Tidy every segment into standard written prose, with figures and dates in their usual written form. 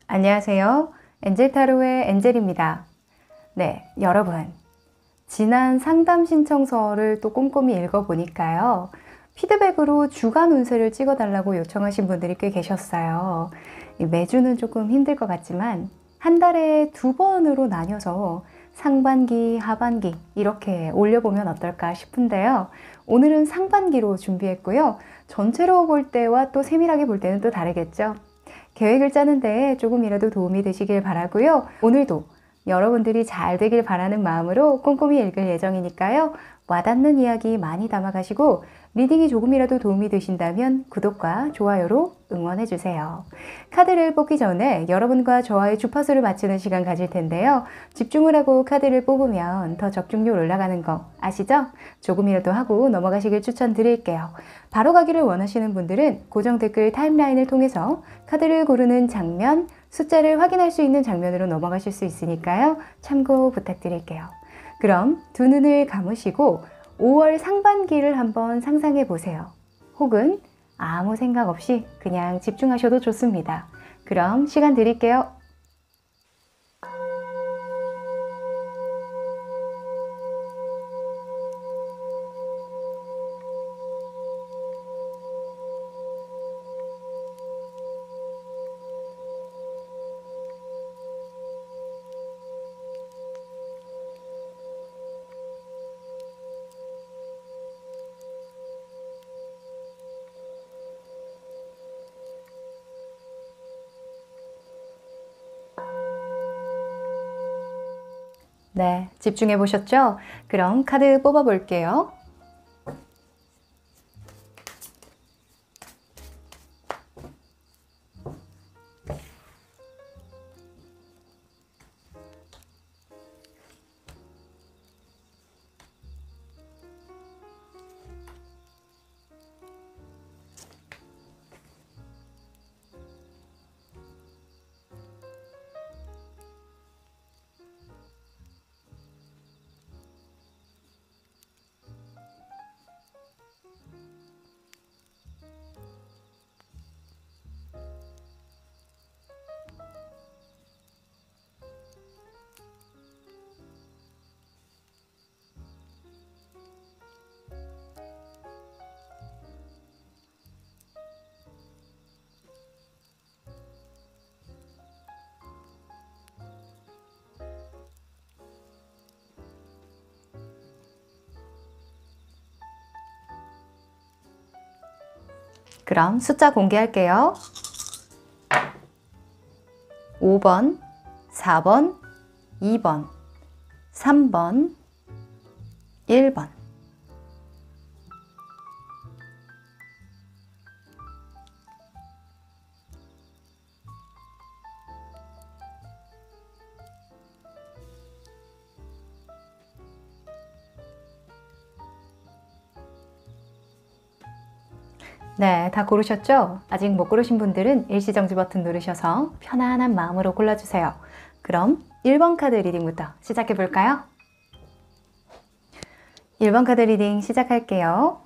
안녕하세요. 엔젤타로의 엔젤입니다. 네, 여러분. 지난 상담 신청서를 또 꼼꼼히 읽어보니까요. 피드백으로 주간 운세를 찍어달라고 요청하신 분들이 꽤 계셨어요. 매주는 조금 힘들 것 같지만 한 달에 2번으로 나뉘어서 상반기, 하반기 이렇게 올려보면 어떨까 싶은데요. 오늘은 상반기로 준비했고요. 전체로 볼 때와 또 세밀하게 볼 때는 또 다르겠죠. 계획을 짜는데 조금이라도 도움이 되시길 바라고요. 오늘도 여러분들이 잘 되길 바라는 마음으로 꼼꼼히 읽을 예정이니까요. 와닿는 이야기 많이 담아가시고 리딩이 조금이라도 도움이 되신다면 구독과 좋아요로 응원해주세요. 카드를 뽑기 전에 여러분과 저와의 주파수를 맞추는 시간 가질 텐데요. 집중을 하고 카드를 뽑으면 더 적중률 올라가는 거 아시죠? 조금이라도 하고 넘어가시길 추천드릴게요. 바로 가기를 원하시는 분들은 고정 댓글 타임라인을 통해서 카드를 고르는 장면, 숫자를 확인할 수 있는 장면으로 넘어가실 수 있으니까요. 참고 부탁드릴게요. 그럼 두 눈을 감으시고 5월 상반기를 한번 상상해 보세요. 혹은 아무 생각 없이 그냥 집중하셔도 좋습니다. 그럼 시간 드릴게요. 네, 집중해 보셨죠? 그럼 카드 뽑아 볼게요. 그럼 숫자 공개할게요. 5번, 4번, 2번, 3번, 1번. 네, 다 고르셨죠? 아직 못 고르신 분들은 일시정지 버튼 누르셔서 편안한 마음으로 골라주세요. 그럼 1번 카드 리딩부터 시작해 볼까요? 1번 카드 리딩 시작할게요.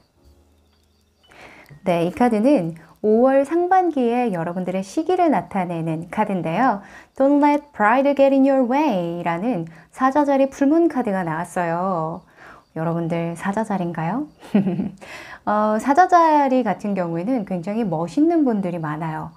네, 이 카드는 5월 상반기에 여러분들의 시기를 나타내는 카드인데요. Don't let pride get in your way 라는 사자자리 풀문 카드가 나왔어요. 여러분들 사자자리인가요? 사자자리 같은 경우에는 굉장히 멋있는 분들이 많아요.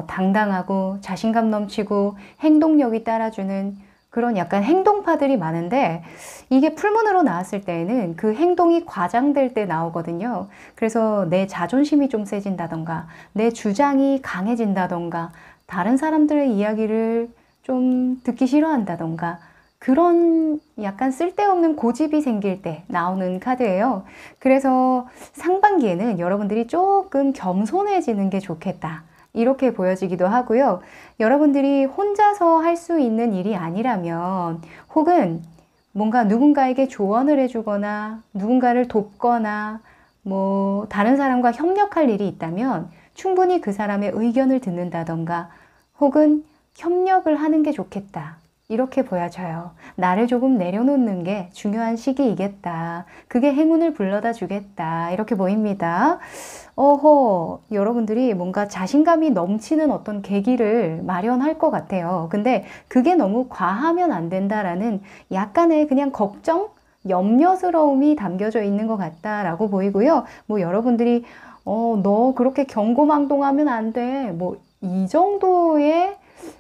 당당하고 자신감 넘치고 행동력이 따라주는 그런 약간 행동파들이 많은데 이게 풀문으로 나왔을 때에는 그 행동이 과장될 때 나오거든요. 그래서 내 자존심이 좀 세진다던가 내 주장이 강해진다던가 다른 사람들의 이야기를 좀 듣기 싫어한다던가 그런 약간 쓸데없는 고집이 생길 때 나오는 카드예요. 그래서 상반기에는 여러분들이 조금 겸손해지는 게 좋겠다. 이렇게 보여지기도 하고요. 여러분들이 혼자서 할 수 있는 일이 아니라면 혹은 뭔가 누군가에게 조언을 해주거나 누군가를 돕거나 뭐 다른 사람과 협력할 일이 있다면 충분히 그 사람의 의견을 듣는다던가 혹은 협력을 하는 게 좋겠다. 이렇게 보여져요. 나를 조금 내려놓는 게 중요한 시기이겠다. 그게 행운을 불러다 주겠다. 이렇게 보입니다. 여러분들이 뭔가 자신감이 넘치는 어떤 계기를 마련할 것 같아요. 근데 그게 너무 과하면 안 된다라는 약간의 그냥 걱정? 염려스러움이 담겨져 있는 것 같다라고 보이고요. 뭐 여러분들이 너 그렇게 경고망동하면 안 돼. 뭐 이 정도의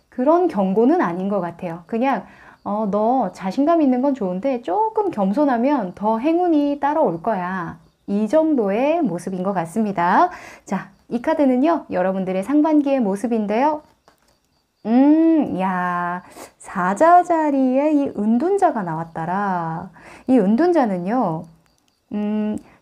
그런 경고는 아닌 것 같아요. 그냥 너 자신감 있는 건 좋은데 조금 겸손하면 더 행운이 따라올 거야. 이 정도의 모습인 것 같습니다. 자, 이 카드는요, 여러분들의 상반기의 모습인데요. 야, 사자 자리에 이 은둔자가 나왔더라. 이 은둔자는요,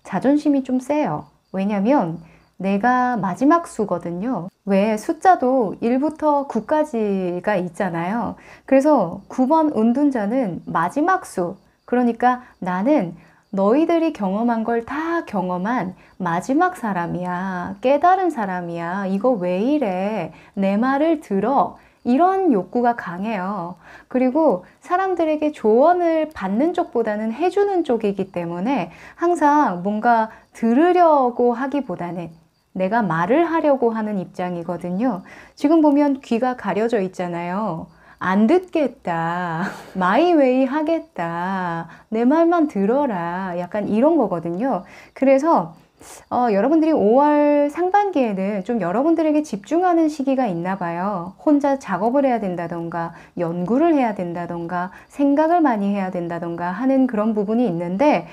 자존심이 좀 세요. 왜냐면 내가 마지막 수거든요. 왜 숫자도 1부터 9까지가 있잖아요. 그래서 9번 은둔자는 마지막 수. 그러니까 나는 너희들이 경험한 걸 다 경험한 마지막 사람이야. 깨달은 사람이야. 이거 왜 이래? 내 말을 들어. 이런 욕구가 강해요. 그리고 사람들에게 조언을 받는 쪽보다는 해주는 쪽이기 때문에 항상 뭔가 들으려고 하기보다는 내가 말을 하려고 하는 입장이거든요. 지금 보면 귀가 가려져 있잖아요. 안 듣겠다. 마이웨이 하겠다. 내 말만 들어라. 약간 이런 거거든요. 그래서 여러분들이 5월 상반기에는 좀 여러분들에게 집중하는 시기가 있나 봐요. 혼자 작업을 해야 된다던가, 연구를 해야 된다던가, 생각을 많이 해야 된다던가 하는 그런 부분이 있는데,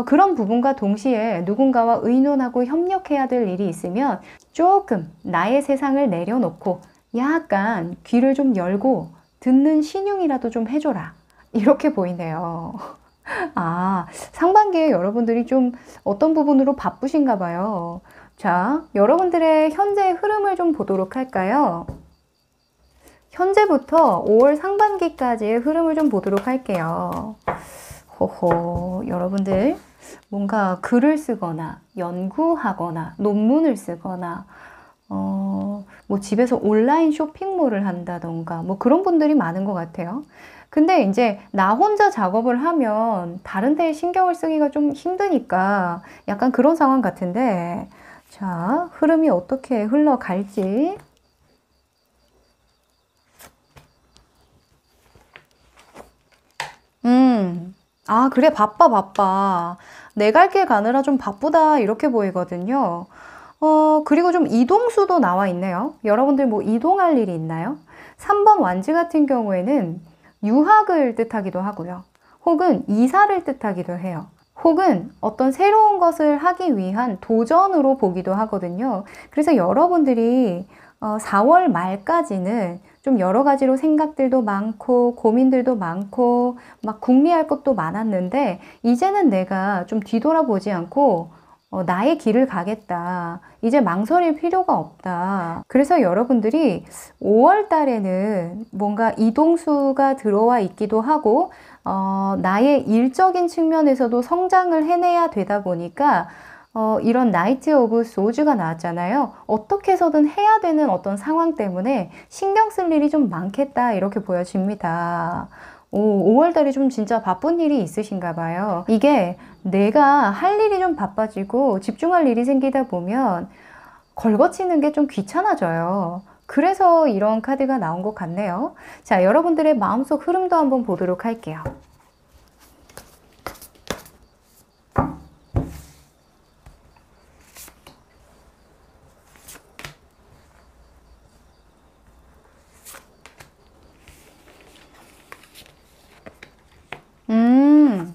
그런 부분과 동시에 누군가와 의논하고 협력해야 될 일이 있으면 조금 나의 세상을 내려놓고 약간 귀를 좀 열고 듣는 신용이라도 좀 해줘라. 이렇게 보이네요. 아, 상반기에 여러분들이 좀 어떤 부분으로 바쁘신가 봐요. 자, 여러분들의 현재의 흐름을 좀 보도록 할까요? 현재부터 5월 상반기까지의 흐름을 좀 보도록 할게요. 여러분들 뭔가 글을 쓰거나 연구하거나 논문을 쓰거나 뭐 집에서 온라인 쇼핑몰을 한다던가 뭐 그런 분들이 많은 것 같아요. 근데 이제 나 혼자 작업을 하면 다른 데에 신경을 쓰기가 좀 힘드니까 약간 그런 상황 같은데, 자, 흐름이 어떻게 흘러갈지. 아, 그래, 바빠. 내 갈 길 가느라 좀 바쁘다, 이렇게 보이거든요. 그리고 좀 이동수도 나와 있네요. 여러분들 뭐 이동할 일이 있나요? 3번 완지 같은 경우에는 유학을 뜻하기도 하고요. 혹은 이사를 뜻하기도 해요. 혹은 어떤 새로운 것을 하기 위한 도전으로 보기도 하거든요. 그래서 여러분들이 4월 말까지는 좀 여러 가지로 생각들도 많고 고민들도 많고 막 궁리할 것도 많았는데 이제는 내가 좀 뒤돌아보지 않고 나의 길을 가겠다. 이제 망설일 필요가 없다. 그래서 여러분들이 5월 달에는 뭔가 이동수가 들어와 있기도 하고 나의 일적인 측면에서도 성장을 해내야 되다 보니까 이런 나이트 오브 소즈가 나왔잖아요. 어떻게 해서든 해야 되는 어떤 상황 때문에 신경 쓸 일이 좀 많겠다 이렇게 보여집니다. 5월 달에 좀 진짜 바쁜 일이 있으신가 봐요. 이게 내가 할 일이 좀 바빠지고 집중할 일이 생기다 보면 걸거치는 게 좀 귀찮아져요. 그래서 이런 카드가 나온 것 같네요. 자, 여러분들의 마음속 흐름도 한번 보도록 할게요. 음,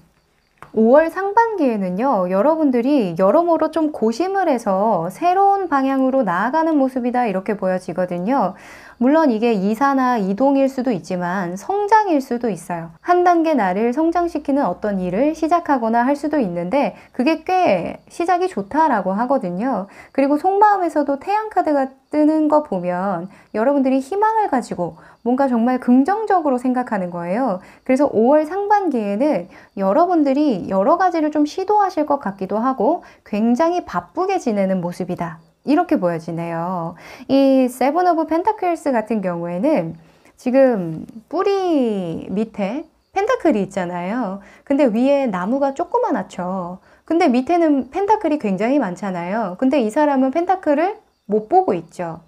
5월 상반기에는요, 여러분들이 여러모로 좀 고심을 해서 새로운 방향으로 나아가는 모습이다 이렇게 보여지거든요. 물론 이게 이사나 이동일 수도 있지만 성장일 수도 있어요. 한 단계 나를 성장시키는 어떤 일을 시작하거나 할 수도 있는데 그게 꽤 시작이 좋다라고 하거든요. 그리고 속마음에서도 태양 카드가 뜨는 거 보면 여러분들이 희망을 가지고 뭔가 정말 긍정적으로 생각하는 거예요. 그래서 5월 상반기에는 여러분들이 여러 가지를 좀 시도하실 것 같기도 하고 굉장히 바쁘게 지내는 모습이다. 이렇게 보여지네요. 이 세븐 오브 펜타클스 같은 경우에는 지금 뿌리 밑에 펜타클이 있잖아요. 근데 위에 나무가 조그만하죠. 근데 밑에는 펜타클이 굉장히 많잖아요. 근데 이 사람은 펜타클을 못 보고 있죠.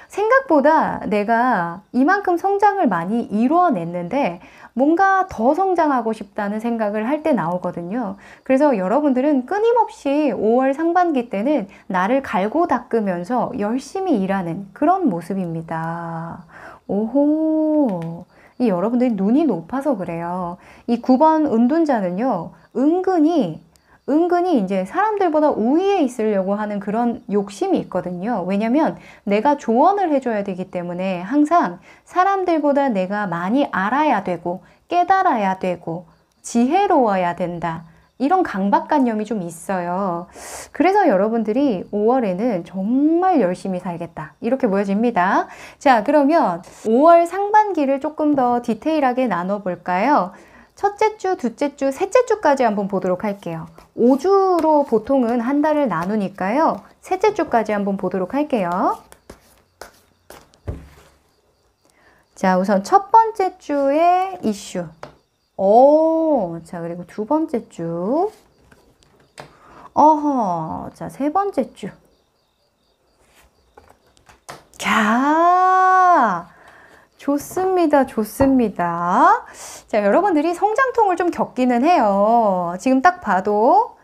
생각보다 내가 이만큼 성장을 많이 이루어냈는데 뭔가 더 성장하고 싶다는 생각을 할 때 나오거든요. 그래서 여러분들은 끊임없이 5월 상반기 때는 나를 갈고 닦으면서 열심히 일하는 그런 모습입니다. 오호. 이 여러분들이 눈이 높아서 그래요. 이 9번 은둔자는요, 은근히 이제 사람들보다 우위에 있으려고 하는 그런 욕심이 있거든요. 왜냐면 내가 조언을 해줘야 되기 때문에 항상 사람들보다 내가 많이 알아야 되고 깨달아야 되고 지혜로워야 된다. 이런 강박관념이 좀 있어요. 그래서 여러분들이 5월에는 정말 열심히 살겠다. 이렇게 보여집니다. 자, 그러면 5월 상반기를 조금 더 디테일하게 나눠볼까요? 첫째 주, 둘째 주, 셋째 주까지 한번 보도록 할게요. 5주로 보통은 한 달을 나누니까요. 셋째 주까지 한번 보도록 할게요. 자, 우선 첫 번째 주의 이슈. 자, 그리고 두 번째 주. 자, 세 번째 주. 좋습니다. 좋습니다. 자, 여러분들이 성장통을 좀 겪기는 해요. 지금 딱 봐도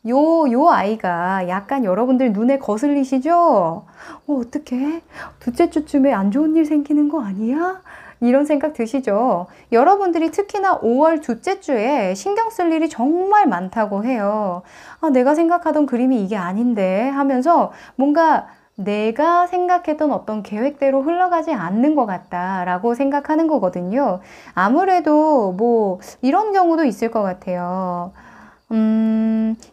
요 아이가 약간 여러분들 눈에 거슬리시죠? 어떡해? 둘째 주쯤에 안 좋은 일 생기는 거 아니야? 이런 생각 드시죠? 여러분들이 특히나 5월 둘째 주에 신경 쓸 일이 정말 많다고 해요. 내가 생각하던 그림이 이게 아닌데 하면서 뭔가 내가 생각했던 어떤 계획대로 흘러가지 않는 것 같다라고 생각하는 거거든요. 아무래도 뭐 이런 경우도 있을 것 같아요.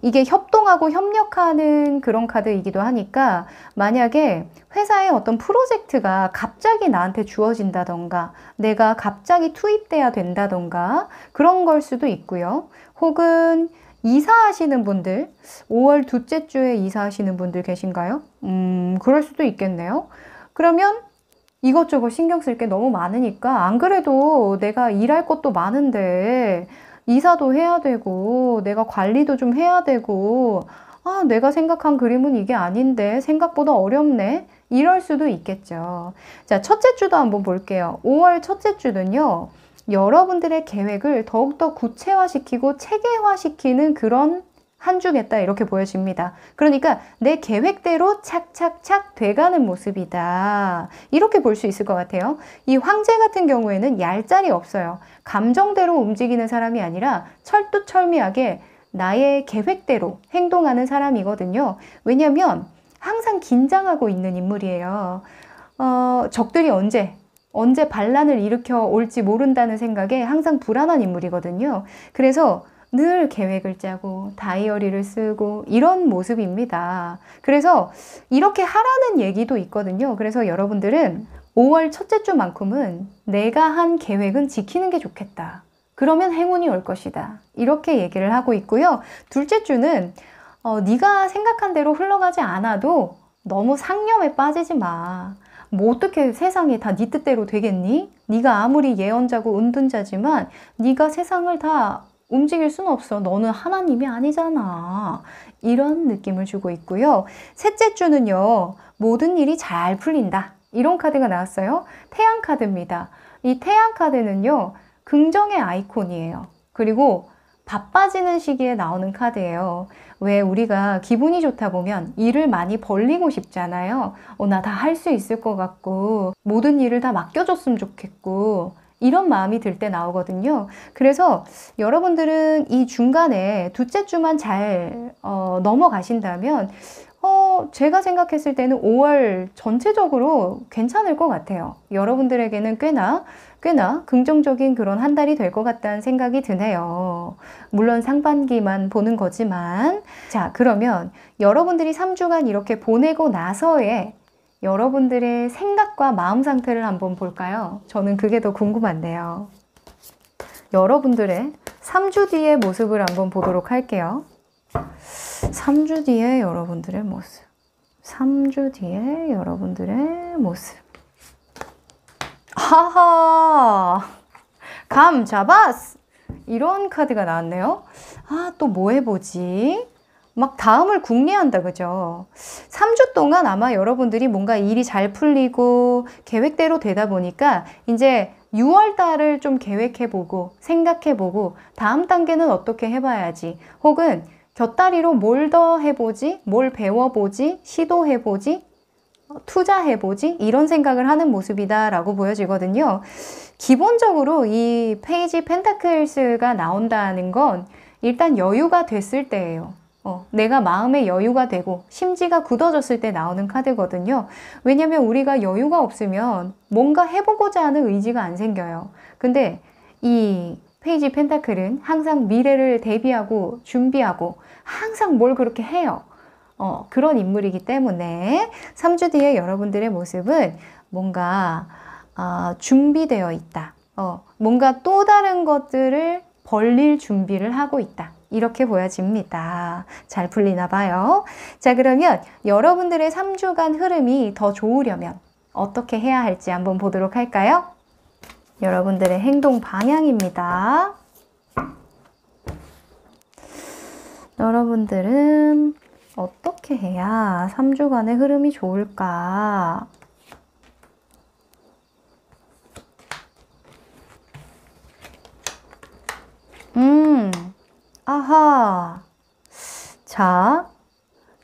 이게 협동하고 협력하는 그런 카드이기도 하니까 만약에 회사의 어떤 프로젝트가 갑자기 나한테 주어진다던가 내가 갑자기 투입돼야 된다던가 그런 걸 수도 있고요. 혹은 이사하시는 분들, 5월 둘째 주에 이사하시는 분들 계신가요? 그럴 수도 있겠네요. 그러면 이것저것 신경 쓸 게 너무 많으니까 안 그래도 내가 일할 것도 많은데 이사도 해야 되고 내가 관리도 좀 해야 되고 내가 생각한 그림은 이게 아닌데 생각보다 어렵네. 이럴 수도 있겠죠. 자, 첫째 주도 한번 볼게요. 5월 첫째 주는요. 여러분들의 계획을 더욱더 구체화시키고 체계화시키는 그런 한 주겠다 이렇게 보여집니다. 그러니까 내 계획대로 착착착 돼가는 모습이다. 이렇게 볼 수 있을 것 같아요. 이 황제 같은 경우에는 얄짤이 없어요. 감정대로 움직이는 사람이 아니라 철두철미하게 나의 계획대로 행동하는 사람이거든요. 왜냐하면 항상 긴장하고 있는 인물이에요. 적들이 언제 반란을 일으켜 올지 모른다는 생각에 항상 불안한 인물이거든요. 그래서 늘 계획을 짜고 다이어리를 쓰고 이런 모습입니다. 그래서 이렇게 하라는 얘기도 있거든요. 그래서 여러분들은 5월 첫째 주만큼은 내가 한 계획은 지키는 게 좋겠다. 그러면 행운이 올 것이다. 이렇게 얘기를 하고 있고요. 둘째 주는 네가 생각한 대로 흘러가지 않아도 너무 상념에 빠지지 마. 뭐 어떻게 세상이 다 네 뜻대로 되겠니? 네가 아무리 예언자고 은둔자지만 네가 세상을 다 움직일 수는 없어. 너는 하나님이 아니잖아. 이런 느낌을 주고 있고요. 셋째 주는요. 모든 일이 잘 풀린다. 이런 카드가 나왔어요. 태양 카드입니다. 이 태양 카드는요. 긍정의 아이콘이에요. 그리고 바빠지는 시기에 나오는 카드예요. 왜 우리가 기분이 좋다 보면 일을 많이 벌리고 싶잖아요. 나 다 할 수 있을 것 같고 모든 일을 다 맡겨줬으면 좋겠고 이런 마음이 들 때 나오거든요. 그래서 여러분들은 이 중간에 둘째 주만 잘 넘어가신다면 제가 생각했을 때는 5월 전체적으로 괜찮을 것 같아요. 여러분들에게는 꽤나 긍정적인 그런 한 달이 될 것 같다는 생각이 드네요. 물론 상반기만 보는 거지만. 자, 그러면 여러분들이 3주간 이렇게 보내고 나서의 여러분들의 생각과 마음 상태를 한번 볼까요? 저는 그게 더 궁금한데요. 여러분들의 3주 뒤의 모습을 한번 보도록 할게요. 3주 뒤에 여러분들의 모습. 3주 뒤에 여러분들의 모습. 하하, 감 잡았어. 이런 카드가 나왔네요. 아, 또 뭐 해보지? 막 다음을 궁리한다, 그죠? 3주 동안 아마 여러분들이 뭔가 일이 잘 풀리고 계획대로 되다 보니까 이제 6월 달을 좀 계획해보고 생각해보고 다음 단계는 어떻게 해봐야지, 혹은 곁다리로 뭘 더 해보지, 뭘 배워보지, 시도해보지, 투자해보지, 이런 생각을 하는 모습이다 라고 보여지거든요. 기본적으로 이 페이지 펜타클스가 나온다는 건 일단 여유가 됐을 때예요. 내가 마음의 여유가 되고 심지가 굳어졌을 때 나오는 카드거든요. 왜냐면 우리가 여유가 없으면 뭔가 해보고자 하는 의지가 안 생겨요. 근데 이 페이지 펜타클은 항상 미래를 대비하고 준비하고 항상 뭘 그렇게 해요. 그런 인물이기 때문에 3주 뒤에 여러분들의 모습은 뭔가 준비되어 있다. 뭔가 또 다른 것들을 벌릴 준비를 하고 있다. 이렇게 보여집니다. 잘 풀리나 봐요. 자, 그러면 여러분들의 3주간 흐름이 더 좋으려면 어떻게 해야 할지 한번 보도록 할까요? 여러분들의 행동 방향입니다. 여러분들은 어떻게 해야 3주간의 흐름이 좋을까? 아하. 자,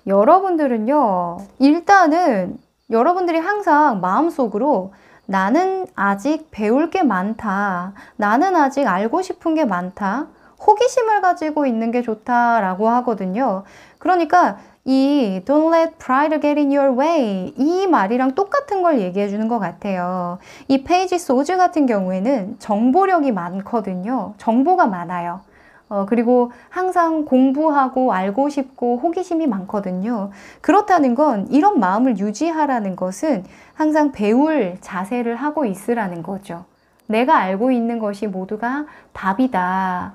여러분들은요, 일단은 여러분들이 항상 마음속으로 나는 아직 배울 게 많다. 나는 아직 알고 싶은 게 많다. 호기심을 가지고 있는 게 좋다라고 하거든요. 그러니까 이 Don't let pride get in your way, 이 말이랑 똑같은 걸 얘기해 주는 것 같아요. 이 페이지 소즈 같은 경우에는 정보력이 많거든요. 정보가 많아요. 그리고 항상 공부하고 알고 싶고 호기심이 많거든요. 그렇다는 건 이런 마음을 유지하라는 것은 항상 배울 자세를 하고 있으라는 거죠. 내가 알고 있는 것이 모두가 답이다.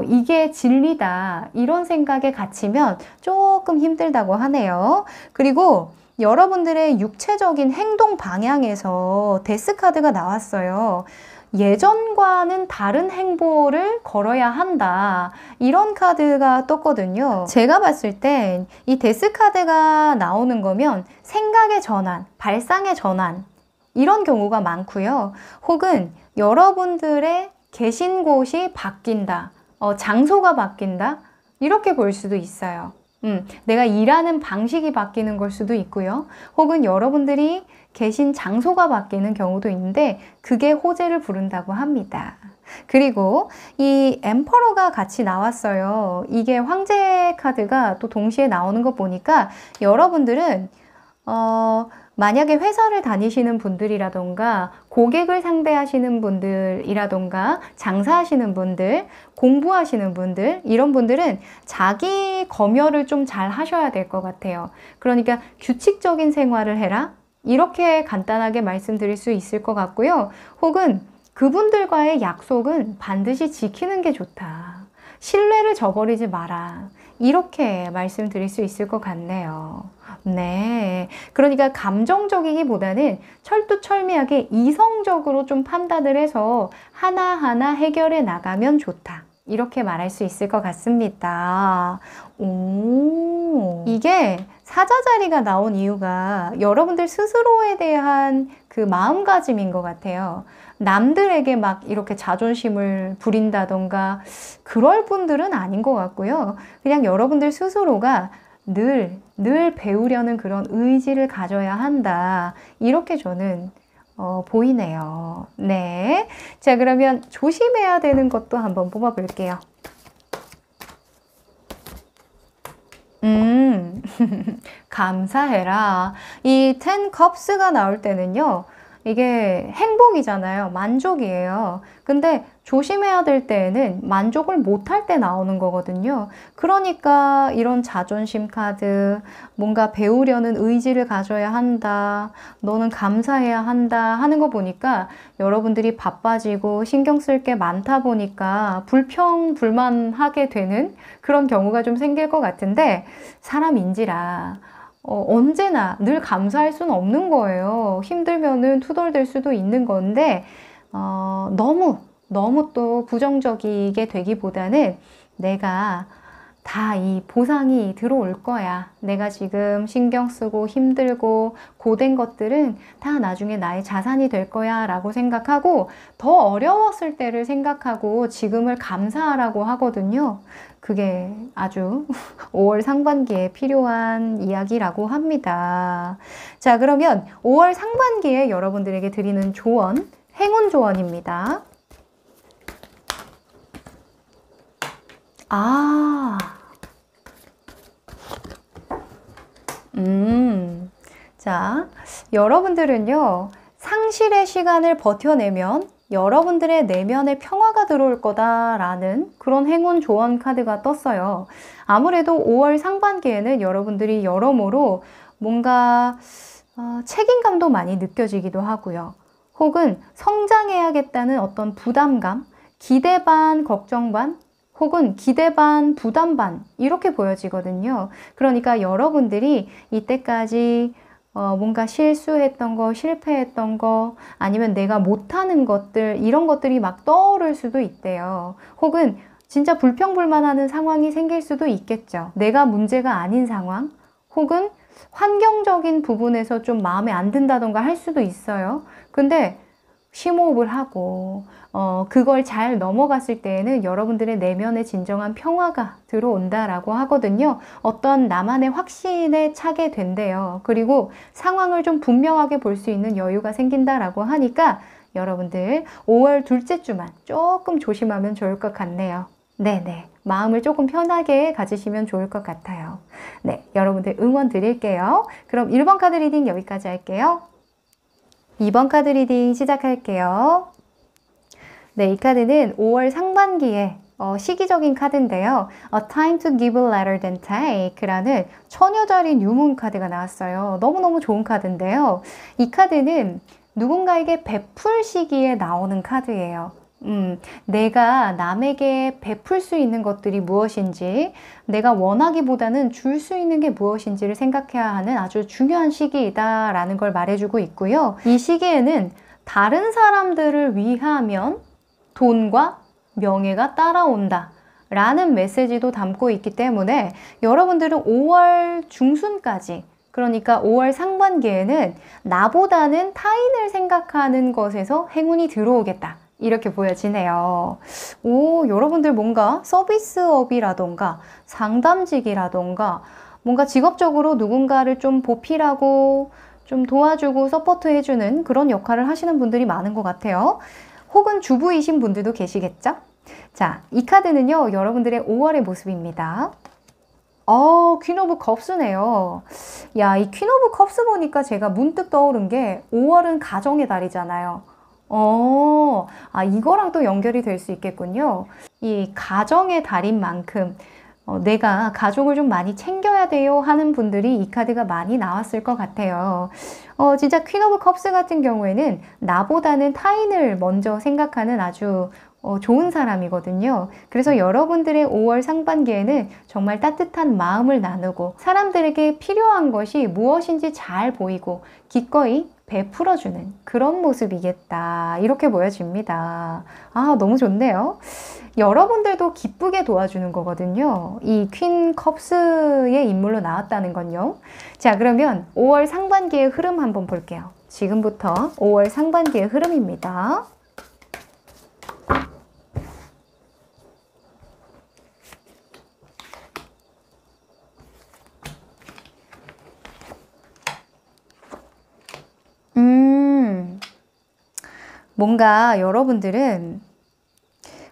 이게 진리다. 이런 생각에 갇히면 조금 힘들다고 하네요. 그리고 여러분들의 육체적인 행동 방향에서 데스 카드가 나왔어요. 예전과는 다른 행보를 걸어야 한다. 이런 카드가 떴거든요. 제가 봤을 땐 이 데스 카드가 나오는 거면 생각의 전환, 발상의 전환, 이런 경우가 많고요. 혹은 여러분들의 계신 곳이 바뀐다. 장소가 바뀐다. 이렇게 볼 수도 있어요. 내가 일하는 방식이 바뀌는 걸 수도 있고요. 혹은 여러분들이 계신 장소가 바뀌는 경우도 있는데 그게 호재를 부른다고 합니다. 그리고 이 엠퍼러가 같이 나왔어요. 이게 황제 카드가 또 동시에 나오는 거 보니까 여러분들은 만약에 회사를 다니시는 분들이라던가 고객을 상대하시는 분들이라던가 장사하시는 분들, 공부하시는 분들, 이런 분들은 자기 검열을 좀 잘 하셔야 될 것 같아요. 그러니까 규칙적인 생활을 해라. 이렇게 간단하게 말씀드릴 수 있을 것 같고요. 혹은 그분들과의 약속은 반드시 지키는 게 좋다. 신뢰를 저버리지 마라. 이렇게 말씀드릴 수 있을 것 같네요. 네. 그러니까 감정적이기보다는 철두철미하게 이성적으로 좀 판단을 해서 하나하나 해결해 나가면 좋다. 이렇게 말할 수 있을 것 같습니다. 이게 사자자리가 나온 이유가 여러분들 스스로에 대한 그 마음가짐인 것 같아요. 남들에게 막 이렇게 자존심을 부린다던가 그럴 분들은 아닌 것 같고요. 그냥 여러분들 스스로가 늘 배우려는 그런 의지를 가져야 한다. 이렇게 저는 보이네요. 네. 자, 그러면 조심해야 되는 것도 한번 뽑아볼게요. 감사해라. 이 10 컵스가 나올 때는요. 이게 행복이잖아요. 만족이에요. 근데 조심해야 될 때에는 만족을 못할 때 나오는 거거든요. 그러니까 이런 자존심 카드, 뭔가 배우려는 의지를 가져야 한다, 너는 감사해야 한다 하는 거 보니까 여러분들이 바빠지고 신경 쓸 게 많다 보니까 불평불만하게 되는 그런 경우가 좀 생길 것 같은데 사람인지라 언제나 늘 감사할 수는 없는 거예요. 힘들면은 투덜댈 수도 있는 건데, 너무 또 부정적이게 되기보다는 내가 다 이 보상이 들어올 거야. 내가 지금 신경 쓰고 힘들고 고된 것들은 다 나중에 나의 자산이 될 거야 라고 생각하고 더 어려웠을 때를 생각하고 지금을 감사하라고 하거든요. 그게 아주 5월 상반기에 필요한 이야기라고 합니다. 자, 그러면 5월 상반기에 여러분들에게 드리는 조언, 행운 조언입니다. 자, 여러분들은요, 상실의 시간을 버텨내면 여러분들의 내면에 평화가 들어올 거다라는 그런 행운 조언 카드가 떴어요. 아무래도 5월 상반기에는 여러분들이 여러모로 뭔가 책임감도 많이 느껴지기도 하고요. 혹은 성장해야겠다는 어떤 부담감, 기대 반, 걱정 반, 혹은 기대 반, 부담 반 이렇게 보여지거든요. 그러니까 여러분들이 이때까지 뭔가 실수했던 거, 실패했던 거, 아니면 내가 못하는 것들, 이런 것들이 막 떠오를 수도 있대요. 혹은 진짜 불평불만하는 상황이 생길 수도 있겠죠. 내가 문제가 아닌 상황, 혹은 환경적인 부분에서 좀 마음에 안 든다던가 할 수도 있어요. 근데 심호흡을 하고 그걸 잘 넘어갔을 때에는 여러분들의 내면에 진정한 평화가 들어온다라고 하거든요. 어떤 나만의 확신에 차게 된대요. 그리고 상황을 좀 분명하게 볼 수 있는 여유가 생긴다라고 하니까 여러분들 5월 둘째 주만 조금 조심하면 좋을 것 같네요. 네네. 마음을 조금 편하게 가지시면 좋을 것 같아요. 네, 여러분들 응원 드릴게요. 그럼 1번 카드 리딩 여기까지 할게요. 2번 카드 리딩 시작할게요. 네, 이 카드는 5월 상반기에 시기적인 카드인데요. A time to give a letter than take라는 처녀절인 유문 카드가 나왔어요. 너무너무 좋은 카드인데요. 이 카드는 누군가에게 베풀 시기에 나오는 카드예요. 내가 남에게 베풀 수 있는 것들이 무엇인지, 내가 원하기보다는 줄 수 있는 게 무엇인지를 생각해야 하는 아주 중요한 시기이다라는 걸 말해주고 있고요. 이 시기에는 다른 사람들을 위하면 돈과 명예가 따라온다 라는 메시지도 담고 있기 때문에 여러분들은 5월 중순까지, 그러니까 5월 상반기에는 나보다는 타인을 생각하는 것에서 행운이 들어오겠다. 이렇게 보여지네요. 오, 여러분들 뭔가 서비스업이라던가 상담직이라던가 뭔가 직업적으로 누군가를 좀 보필하고 좀 도와주고 서포트해주는 그런 역할을 하시는 분들이 많은 것 같아요. 혹은 주부이신 분들도 계시겠죠? 자, 이 카드는요, 여러분들의 5월의 모습입니다. 퀸 오브 컵스네요. 야, 이 퀸 오브 컵스 보니까 제가 문득 떠오른 게 5월은 가정의 달이잖아요. 이거랑 또 연결이 될 수 있겠군요. 이 가정의 달인 만큼 내가 가족을 좀 많이 챙겨야 돼요 하는 분들이 이 카드가 많이 나왔을 것 같아요. 진짜 퀸 오브 컵스 같은 경우에는 나보다는 타인을 먼저 생각하는 아주 좋은 사람이거든요. 그래서 여러분들의 5월 상반기에는 정말 따뜻한 마음을 나누고 사람들에게 필요한 것이 무엇인지 잘 보이고 기꺼이 베풀어주는 그런 모습이겠다. 이렇게 보여집니다. 너무 좋네요. 여러분들도 기쁘게 도와주는 거거든요. 이 퀸 컵스의 인물로 나왔다는 건요. 자, 그러면 5월 상반기의 흐름 한번 볼게요. 지금부터 5월 상반기의 흐름입니다. 뭔가 여러분들은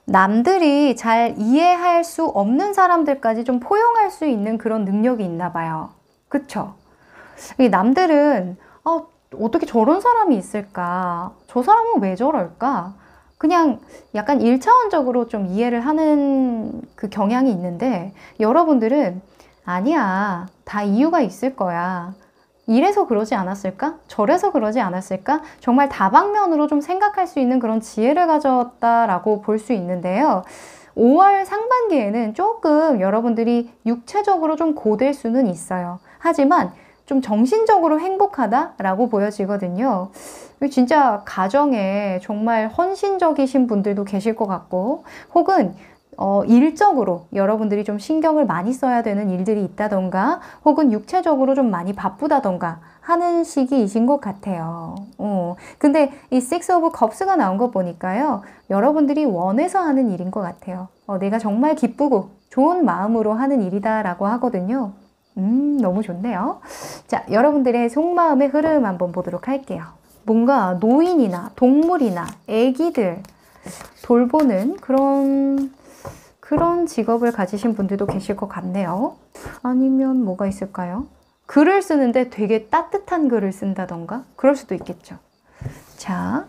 남들이 잘 이해할 수 없는 사람들까지 좀 포용할 수 있는 그런 능력이 있나 봐요. 그쵸? 남들은 어떻게 저런 사람이 있을까? 저 사람은 왜 저럴까? 그냥 약간 1차원적으로 좀 이해를 하는 그 경향이 있는데 여러분들은 아니야, 다 이유가 있을 거야. 이래서 그러지 않았을까? 저래서 그러지 않았을까? 정말 다방면으로 좀 생각할 수 있는 그런 지혜를 가졌다라고 볼 수 있는데요. 5월 상반기에는 조금 여러분들이 육체적으로 좀 고될 수는 있어요. 하지만 좀 정신적으로 행복하다라고 보여지거든요. 진짜 가정에 정말 헌신적이신 분들도 계실 것 같고, 혹은 일적으로 여러분들이 좀 신경을 많이 써야 되는 일들이 있다던가, 혹은 육체적으로 좀 많이 바쁘다던가 하는 시기이신 것 같아요. 근데 이 Six of Cups가 나온 거 보니까요, 여러분들이 원해서 하는 일인 것 같아요. 내가 정말 기쁘고 좋은 마음으로 하는 일이다라고 하거든요. 너무 좋네요. 자, 여러분들의 속마음의 흐름 한번 보도록 할게요. 뭔가 노인이나 동물이나 애기들 돌보는 그런 직업을 가지신 분들도 계실 것 같네요. 아니면 뭐가 있을까요? 글을 쓰는데 되게 따뜻한 글을 쓴다던가? 그럴 수도 있겠죠. 자,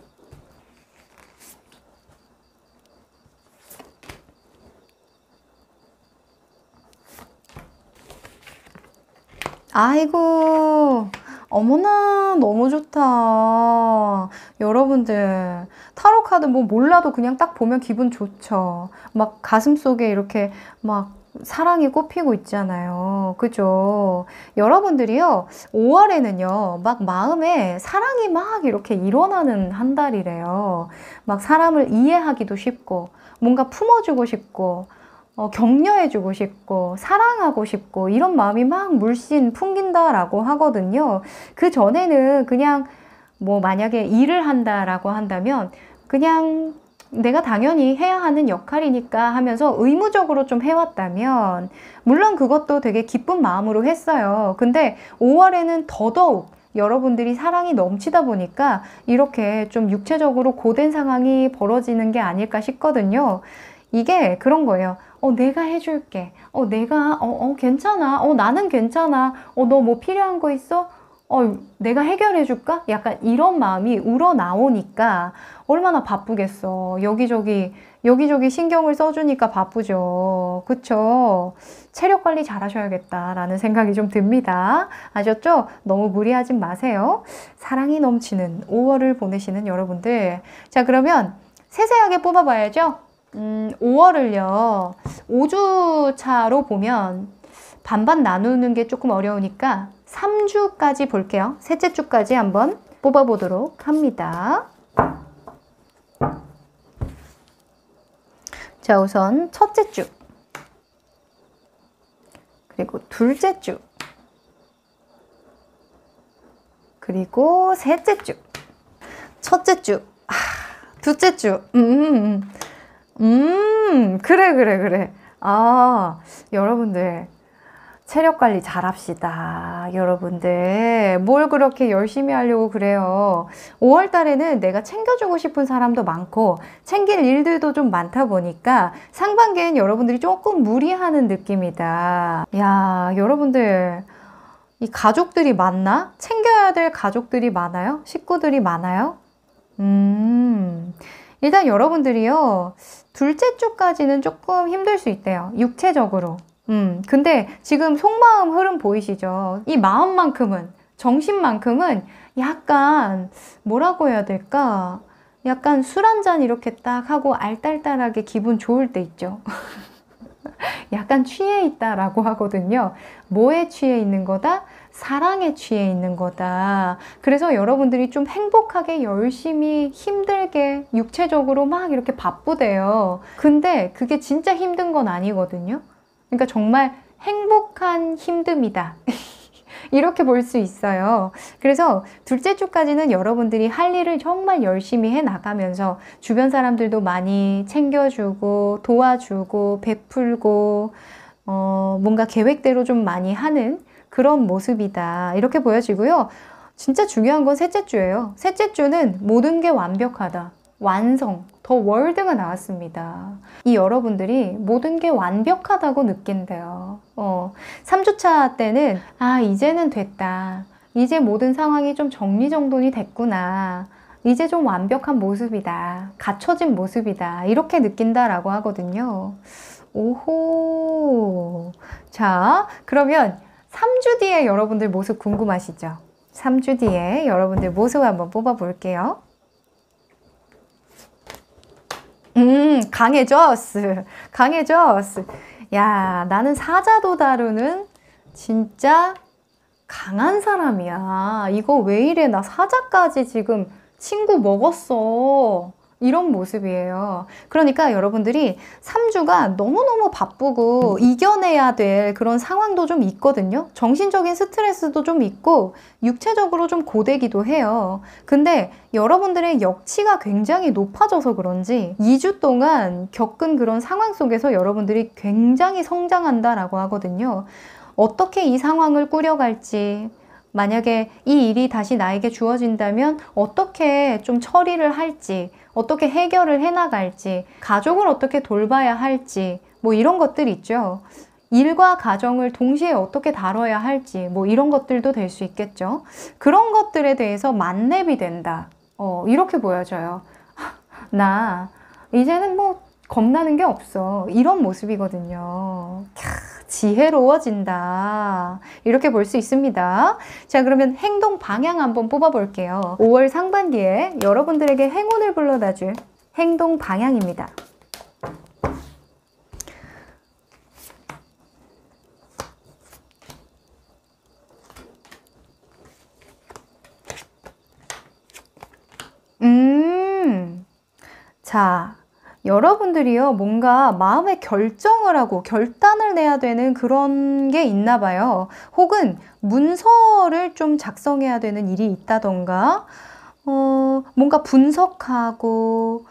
아이고, 어머나, 너무 좋다. 여러분들, 타로 카드 뭐 몰라도 그냥 딱 보면 기분 좋죠. 막 가슴 속에 이렇게 막 사랑이 꽃피고 있잖아요. 그죠? 여러분들이요, 5월에는요, 막 마음에 사랑이 막 이렇게 일어나는 한 달이래요. 막 사람을 이해하기도 쉽고, 뭔가 품어주고 싶고, 격려해주고 싶고 사랑하고 싶고 이런 마음이 막 물씬 풍긴다라고 하거든요. 그 전에는 그냥 뭐 만약에 일을 한다라고 한다면 그냥 내가 당연히 해야 하는 역할이니까 하면서 의무적으로 좀 해왔다면 물론 그것도 되게 기쁜 마음으로 했어요. 근데 5월에는 더더욱 여러분들이 사랑이 넘치다 보니까 이렇게 좀 육체적으로 고된 상황이 벌어지는 게 아닐까 싶거든요. 이게 그런 거예요. 내가 해줄게. 내가, 괜찮아. 나는 괜찮아. 너 뭐 필요한 거 있어? 내가 해결해줄까? 약간 이런 마음이 우러나오니까 얼마나 바쁘겠어. 여기저기 신경을 써주니까 바쁘죠. 그쵸? 체력 관리 잘 하셔야겠다라는 생각이 좀 듭니다. 아셨죠? 너무 무리하지 마세요. 사랑이 넘치는 5월을 보내시는 여러분들. 자, 그러면 세세하게 뽑아봐야죠. 5월을요, 5주 차로 보면 반반 나누는 게 조금 어려우니까 3주까지 볼게요. 셋째 주까지 한번 뽑아보도록 합니다. 자, 우선 첫째 주, 그리고 둘째 주, 그리고 셋째 주, 첫째 주, 둘째 주, 그래. 여러분들, 체력 관리 잘 합시다. 여러분들, 뭘 그렇게 열심히 하려고 그래요. 5월 달에는 내가 챙겨주고 싶은 사람도 많고, 챙길 일들도 좀 많다 보니까, 상반기엔 여러분들이 조금 무리하는 느낌이다. 야, 여러분들, 이 가족들이 많나? 챙겨야 될 가족들이 많아요? 식구들이 많아요? 일단 여러분들이요, 둘째 주까지는 조금 힘들 수 있대요. 육체적으로. 근데 지금 속마음 흐름 보이시죠? 이 마음만큼은, 정신만큼은 약간, 뭐라고 해야 될까? 약간 술 한 잔 이렇게 딱 하고 알딸딸하게 기분 좋을 때 있죠. 약간 취해 있다라고 하거든요. 뭐에 취해 있는 거다? 사랑에 취해 있는 거다. 그래서 여러분들이 좀 행복하게 열심히 힘들게 육체적으로 막 이렇게 바쁘대요. 근데 그게 진짜 힘든 건 아니거든요. 그러니까 정말 행복한 힘듦이다. 이렇게 볼 수 있어요. 그래서 둘째 주까지는 여러분들이 할 일을 정말 열심히 해 나가면서 주변 사람들도 많이 챙겨주고 도와주고 베풀고 뭔가 계획대로 좀 많이 하는 그런 모습이다. 이렇게 보여지고요. 진짜 중요한 건 셋째 주예요. 셋째 주는 모든 게 완벽하다. 완성, 더 월드가 나왔습니다. 이 여러분들이 모든 게 완벽하다고 느낀대요. 3주차 때는 이제는 됐다. 이제 모든 상황이 좀 정리정돈이 됐구나. 이제 좀 완벽한 모습이다. 갖춰진 모습이다. 이렇게 느낀다라고 하거든요. 오호. 자, 그러면 3주 뒤에 여러분들 모습 궁금하시죠? 3주 뒤에 여러분들 모습 한번 뽑아볼게요. 강해졌어. 강해졌어. 야, 나는 사자도 다루는 진짜 강한 사람이야. 이거 왜 이래? 나 사자까지 지금 친구 먹었어. 이런 모습이에요. 그러니까 여러분들이 3주가 너무너무 바쁘고 이겨내야 될 그런 상황도 좀 있거든요. 정신적인 스트레스도 좀 있고 육체적으로 좀 고되기도 해요. 근데 여러분들의 역치가 굉장히 높아져서 그런지 2주 동안 겪은 그런 상황 속에서 여러분들이 굉장히 성장한다라고 하거든요. 어떻게 이 상황을 꾸려갈지, 만약에 이 일이 다시 나에게 주어진다면 어떻게 좀 처리를 할지, 어떻게 해결을 해나갈지, 가족을 어떻게 돌봐야 할지, 뭐 이런 것들 있죠. 일과 가정을 동시에 어떻게 다뤄야 할지, 뭐 이런 것들도 될 수 있겠죠. 그런 것들에 대해서 만렙이 된다. 이렇게 보여져요. 나 이제는 뭐 겁나는 게 없어. 이런 모습이거든요. 지혜로워진다. 이렇게 볼 수 있습니다. 자, 그러면 행동 방향 한번 뽑아볼게요. 5월 상반기에 여러분들에게 행운을 불러다줄 행동 방향입니다. 자, 여러분들이요, 뭔가 마음의 결정을 하고 결단을 내야 되는 그런 게 있나 봐요. 혹은 문서를 좀 작성해야 되는 일이 있다던가, 뭔가 분석하고,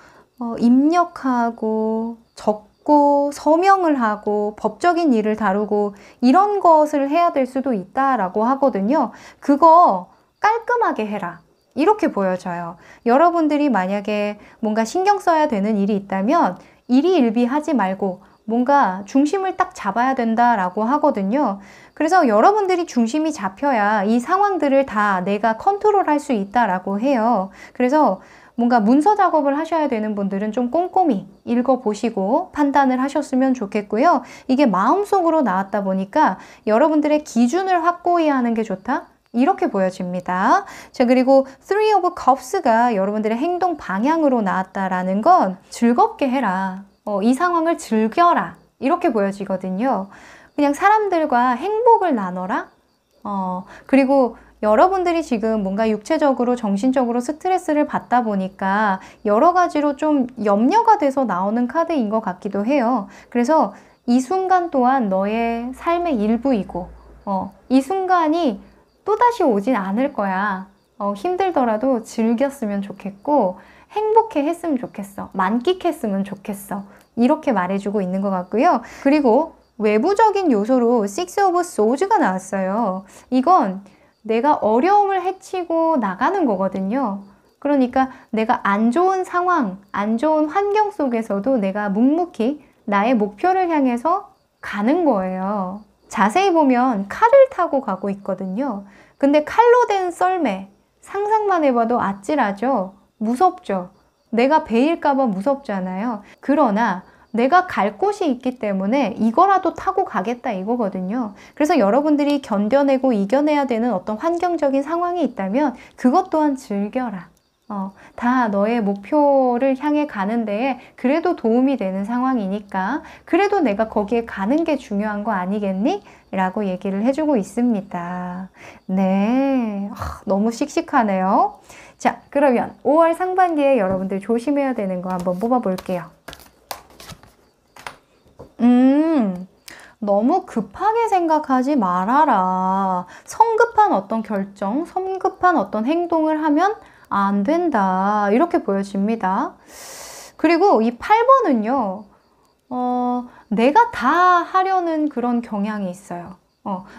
입력하고, 적고, 서명을 하고, 법적인 일을 다루고, 이런 것을 해야 될 수도 있다라고 하거든요. 그거 깔끔하게 해라. 이렇게 보여져요. 여러분들이 만약에 뭔가 신경 써야 되는 일이 있다면 일희일비하지 말고 뭔가 중심을 딱 잡아야 된다라고 하거든요. 그래서 여러분들이 중심이 잡혀야 이 상황들을 다 내가 컨트롤할 수 있다라고 해요. 그래서 뭔가 문서 작업을 하셔야 되는 분들은 좀 꼼꼼히 읽어보시고 판단을 하셨으면 좋겠고요. 이게 마음속으로 나왔다 보니까 여러분들의 기준을 확고히 하는 게 좋다? 이렇게 보여집니다. 자, 그리고 Three of Cups가 여러분들의 행동 방향으로 나왔다라는 건 즐겁게 해라. 이 상황을 즐겨라. 이렇게 보여지거든요. 그냥 사람들과 행복을 나눠라. 그리고 여러분들이 지금 뭔가 육체적으로, 정신적으로 스트레스를 받다 보니까 여러 가지로 좀 염려가 돼서 나오는 카드인 것 같기도 해요. 그래서 이 순간 또한 너의 삶의 일부이고, 이 순간이 또다시 오진 않을 거야. 힘들더라도 즐겼으면 좋겠고 행복해 했으면 좋겠어. 만끽했으면 좋겠어. 이렇게 말해주고 있는 것 같고요. 그리고 외부적인 요소로 Six of Swords가 나왔어요. 이건 내가 어려움을 헤치고 나가는 거거든요. 그러니까 내가 안 좋은 상황, 안 좋은 환경 속에서도 내가 묵묵히 나의 목표를 향해서 가는 거예요. 자세히 보면 칼을 타고 가고 있거든요. 근데 칼로 된 썰매, 상상만 해봐도 아찔하죠? 무섭죠? 내가 베일까봐 무섭잖아요. 그러나 내가 갈 곳이 있기 때문에 이거라도 타고 가겠다 이거거든요. 그래서 여러분들이 견뎌내고 이겨내야 되는 어떤 환경적인 상황이 있다면 그것 또한 즐겨라. 다 너의 목표를 향해 가는 데에 그래도 도움이 되는 상황이니까 그래도 내가 거기에 가는 게 중요한 거 아니겠니? 라고 얘기를 해주고 있습니다. 네, 너무 씩씩하네요. 자, 그러면 5월 상반기에 여러분들 조심해야 되는 거 한번 뽑아볼게요. 너무 급하게 생각하지 말아라. 성급한 어떤 결정, 성급한 어떤 행동을 하면 안 된다. 이렇게 보여집니다. 그리고 이 8번은요. 내가 다 하려는 그런 경향이 있어요.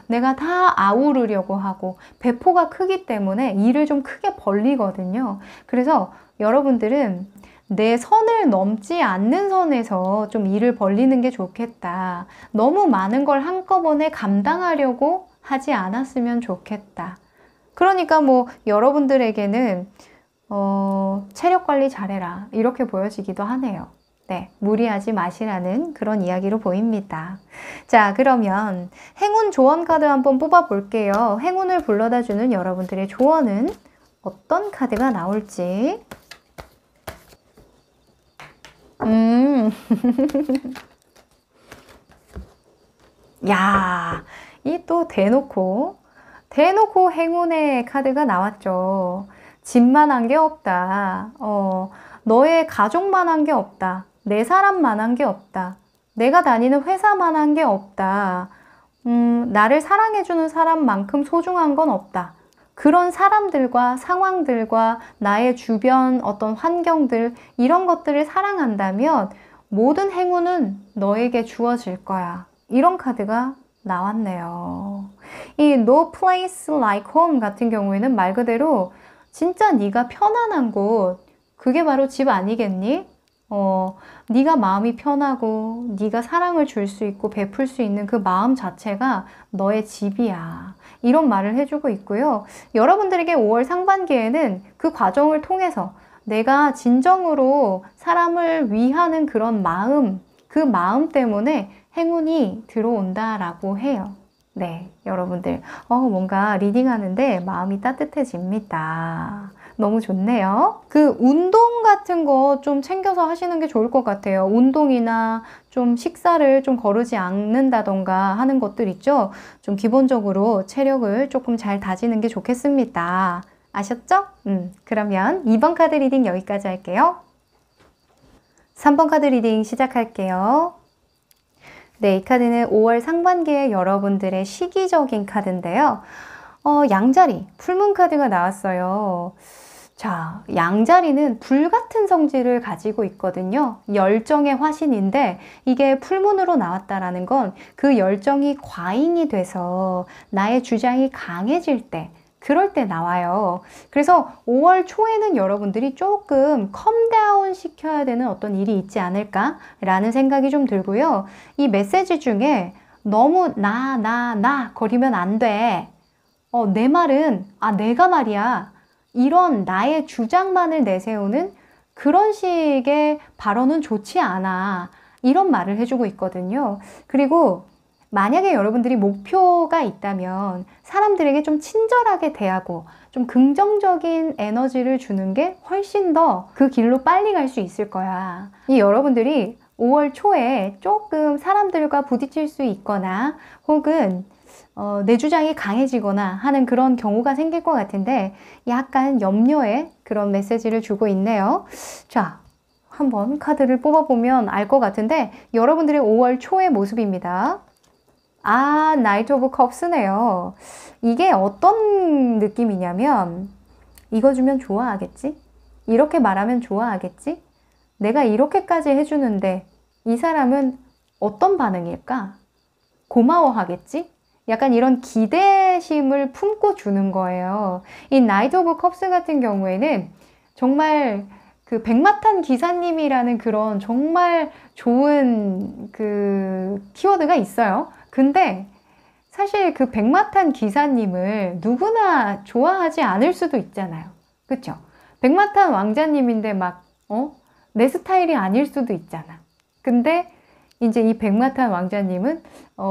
내가 다 아우르려고 하고 배포가 크기 때문에 일을 좀 크게 벌리거든요. 그래서 여러분들은 내 선을 넘지 않는 선에서 좀 일을 벌리는 게 좋겠다. 너무 많은 걸 한꺼번에 감당하려고 하지 않았으면 좋겠다. 그러니까 뭐 여러분들에게는 체력 관리 잘해라 이렇게 보여지기도 하네요. 네, 무리하지 마시라는 그런 이야기로 보입니다. 자, 그러면 행운 조언 카드 한번 뽑아 볼게요. 행운을 불러다 주는 여러분들의 조언은 어떤 카드가 나올지. 야, 이 또 대놓고 대놓고 행운의 카드가 나왔죠. 집만한 게 없다. 너의 가족만한 게 없다. 내 사람만한 게 없다. 내가 다니는 회사만한 게 없다. 나를 사랑해주는 사람만큼 소중한 건 없다. 그런 사람들과 상황들과 나의 주변 어떤 환경들, 이런 것들을 사랑한다면 모든 행운은 너에게 주어질 거야. 이런 카드가 나왔네요. 이 No Place Like Home 같은 경우에는 말 그대로 진짜 네가 편안한 곳, 그게 바로 집 아니겠니? 네가 마음이 편하고 네가 사랑을 줄 수 있고 베풀 수 있는 그 마음 자체가 너의 집이야. 이런 말을 해주고 있고요. 여러분들에게 5월 상반기에는 그 과정을 통해서 내가 진정으로 사람을 위하는 그런 마음, 그 마음 때문에 행운이 들어온다라고 해요. 네, 여러분들 뭔가 리딩하는데 마음이 따뜻해집니다. 너무 좋네요. 그 운동 같은 거 좀 챙겨서 하시는 게 좋을 것 같아요. 운동이나 좀 식사를 좀 거르지 않는다던가 하는 것들 있죠. 좀 기본적으로 체력을 조금 잘 다지는 게 좋겠습니다. 아셨죠? 그러면 2번 카드 리딩 여기까지 할게요. 3번 카드 리딩 시작할게요. 네, 이 카드는 5월 상반기에 여러분들의 시기적인 카드인데요. 양자리, 풀문 카드가 나왔어요. 자, 양자리는 불같은 성질을 가지고 있거든요. 열정의 화신인데 이게 풀문으로 나왔다라는 건 그 열정이 과잉이 돼서 나의 주장이 강해질 때, 그럴 때 나와요. 그래서 5월 초에는 여러분들이 조금 컴다운 시켜야 되는 어떤 일이 있지 않을까라는 생각이 좀 들고요. 이 메시지 중에 너무 나 거리면 안 돼. 내 말은 내가 말이야. 이런 나의 주장만을 내세우는 그런 식의 발언은 좋지 않아. 이런 말을 해주고 있거든요. 그리고 만약에 여러분들이 목표가 있다면 사람들에게 좀 친절하게 대하고 좀 긍정적인 에너지를 주는 게 훨씬 더 그 길로 빨리 갈 수 있을 거야. 이 여러분들이 5월 초에 조금 사람들과 부딪힐 수 있거나 혹은 내 주장이 강해지거나 하는 그런 경우가 생길 것 같은데 약간 염려의 그런 메시지를 주고 있네요. 자, 한번 카드를 뽑아보면 알 것 같은데 여러분들의 5월 초의 모습입니다. 나이트 오브 컵스네요. 이게 어떤 느낌이냐면 이거 주면 좋아하겠지? 이렇게 말하면 좋아하겠지? 내가 이렇게까지 해주는데 이 사람은 어떤 반응일까? 고마워하겠지? 약간 이런 기대심을 품고 주는 거예요. 이 나이트 오브 컵스 같은 경우에는 정말 그 백마탄 기사님이라는 그런 정말 좋은 그 키워드가 있어요. 근데 사실 그 백마탄 기사님을 누구나 좋아하지 않을 수도 있잖아요. 그쵸? 백마탄 왕자님인데 막 내 스타일이 아닐 수도 있잖아. 근데 이제 이 백마탄 왕자님은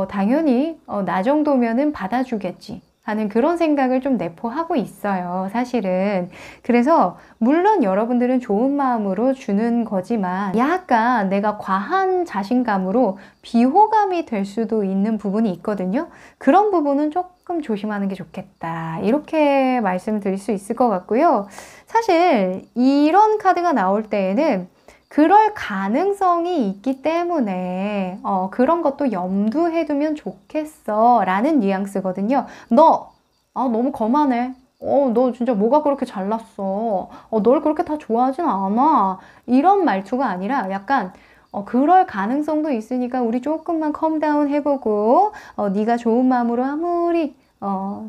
당연히 나 정도면은 받아주겠지 하는 그런 생각을 좀 내포하고 있어요, 사실은. 그래서 물론 여러분들은 좋은 마음으로 주는 거지만 약간 내가 과한 자신감으로 비호감이 될 수도 있는 부분이 있거든요. 그런 부분은 조금 조심하는 게 좋겠다, 이렇게 말씀드릴 수 있을 것 같고요. 사실 이런 카드가 나올 때에는 그럴 가능성이 있기 때문에 그런 것도 염두해 두면 좋겠어 라는 뉘앙스거든요. 너 너무 거만해. 너 진짜 뭐가 그렇게 잘났어. 널 그렇게 다 좋아하진 않아. 이런 말투가 아니라 약간 그럴 가능성도 있으니까 우리 조금만 컴다운 해보고 네가 좋은 마음으로 아무리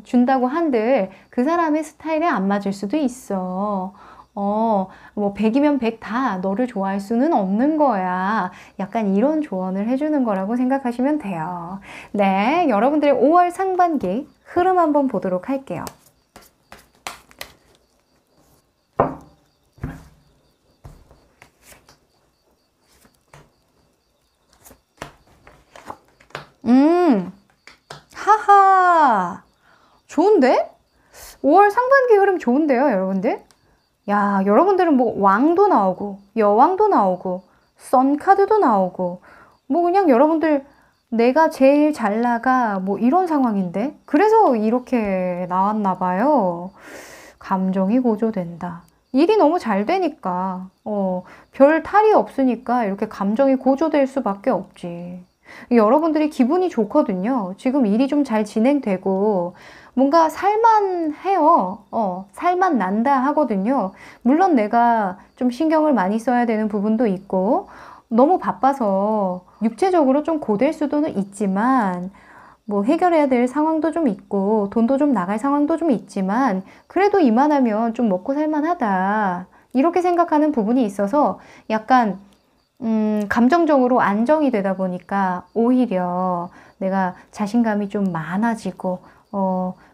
준다고 한들 그 사람의 스타일에 안 맞을 수도 있어. 뭐 100이면 100 다 너를 좋아할 수는 없는 거야. 약간 이런 조언을 해주는 거라고 생각하시면 돼요. 네, 여러분들의 5월 상반기 흐름 한번 보도록 할게요. 하하, 좋은데? 5월 상반기 흐름 좋은데요, 여러분들? 야, 여러분들은 뭐 왕도 나오고 여왕도 나오고 선 카드도 나오고 뭐 그냥 여러분들 내가 제일 잘 나가 뭐 이런 상황인데 그래서 이렇게 나왔나 봐요. 감정이 고조된다. 일이 너무 잘 되니까 별 탈이 없으니까 이렇게 감정이 고조될 수밖에 없지. 여러분들이 기분이 좋거든요. 지금 일이 좀 잘 진행되고 뭔가 살만해요. 살만 난다 하거든요. 물론 내가 좀 신경을 많이 써야 되는 부분도 있고 너무 바빠서 육체적으로 좀 고될 수도는 있지만 뭐 해결해야 될 상황도 좀 있고 돈도 좀 나갈 상황도 좀 있지만 그래도 이만하면 좀 먹고 살만하다 이렇게 생각하는 부분이 있어서 약간 감정적으로 안정이 되다 보니까 오히려 내가 자신감이 좀 많아지고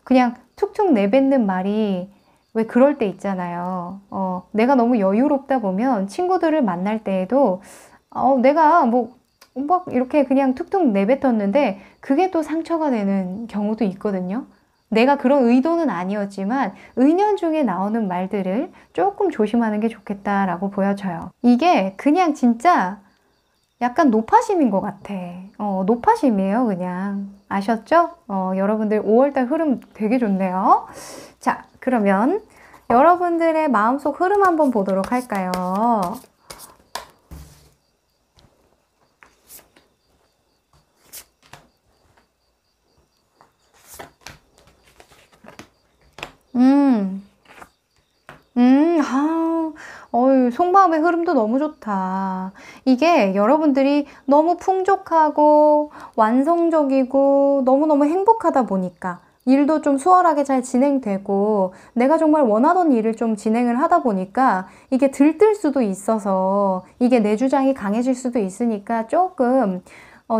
그냥 툭툭 내뱉는 말이 왜 그럴 때 있잖아요. 내가 너무 여유롭다 보면 친구들을 만날 때에도 내가 막 이렇게 그냥 툭툭 내뱉었는데 그게 또 상처가 되는 경우도 있거든요. 내가 그런 의도는 아니었지만 은연중에 나오는 말들을 조금 조심하는 게 좋겠다라고 보여져요. 이게 그냥 진짜 약간 노파심인 것 같아. 노파심이에요, 그냥. 아셨죠? 여러분들 5월달 흐름 되게 좋네요. 자, 그러면 여러분들의 마음속 흐름 한번 보도록 할까요? 속마음의 흐름도 너무 좋다. 이게 여러분들이 너무 풍족하고 완성적이고 너무너무 행복하다 보니까 일도 좀 수월하게 잘 진행되고 내가 정말 원하던 일을 좀 진행을 하다 보니까 이게 들뜰 수도 있어서 이게 내 주장이 강해질 수도 있으니까 조금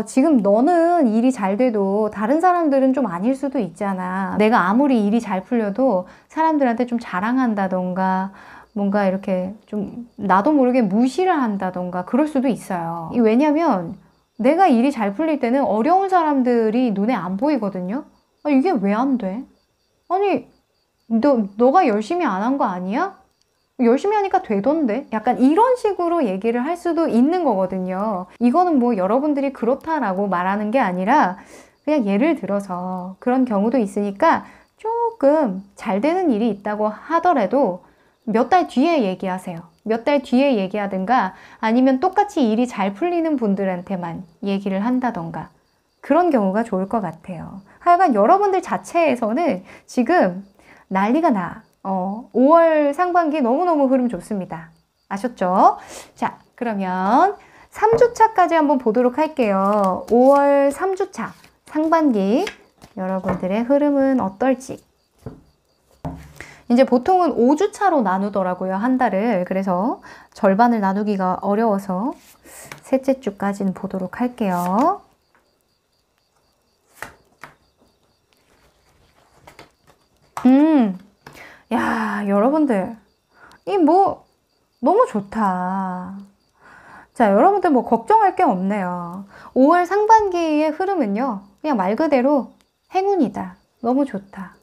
지금 너는 일이 잘 돼도 다른 사람들은 좀 아닐 수도 있잖아. 내가 아무리 일이 잘 풀려도 사람들한테 좀 자랑한다던가 뭔가 이렇게 좀 나도 모르게 무시를 한다던가 그럴 수도 있어요. 왜냐면 내가 일이 잘 풀릴 때는 어려운 사람들이 눈에 안 보이거든요. 이게 왜 안 돼? 아니, 너가 열심히 안 한 거 아니야? 열심히 하니까 되던데? 약간 이런 식으로 얘기를 할 수도 있는 거거든요. 이거는 뭐 여러분들이 그렇다라고 말하는 게 아니라 그냥 예를 들어서 그런 경우도 있으니까 조금 잘 되는 일이 있다고 하더라도 몇 달 뒤에 얘기하세요. 몇 달 뒤에 얘기하든가 아니면 똑같이 일이 잘 풀리는 분들한테만 얘기를 한다던가 그런 경우가 좋을 것 같아요. 하여간 여러분들 자체에서는 지금 난리가 나. 5월 상반기 너무너무 흐름 좋습니다. 아셨죠? 자, 그러면 3주차까지 한번 보도록 할게요. 5월 3주차 상반기 여러분들의 흐름은 어떨지. 이제 보통은 5주차로 나누더라고요, 한 달을. 그래서 절반을 나누기가 어려워서 셋째 주까지는 보도록 할게요. 야, 여러분들. 너무 좋다. 자, 여러분들 걱정할 게 없네요. 5월 상반기의 흐름은요, 그냥 말 그대로 행운이다. 너무 좋다.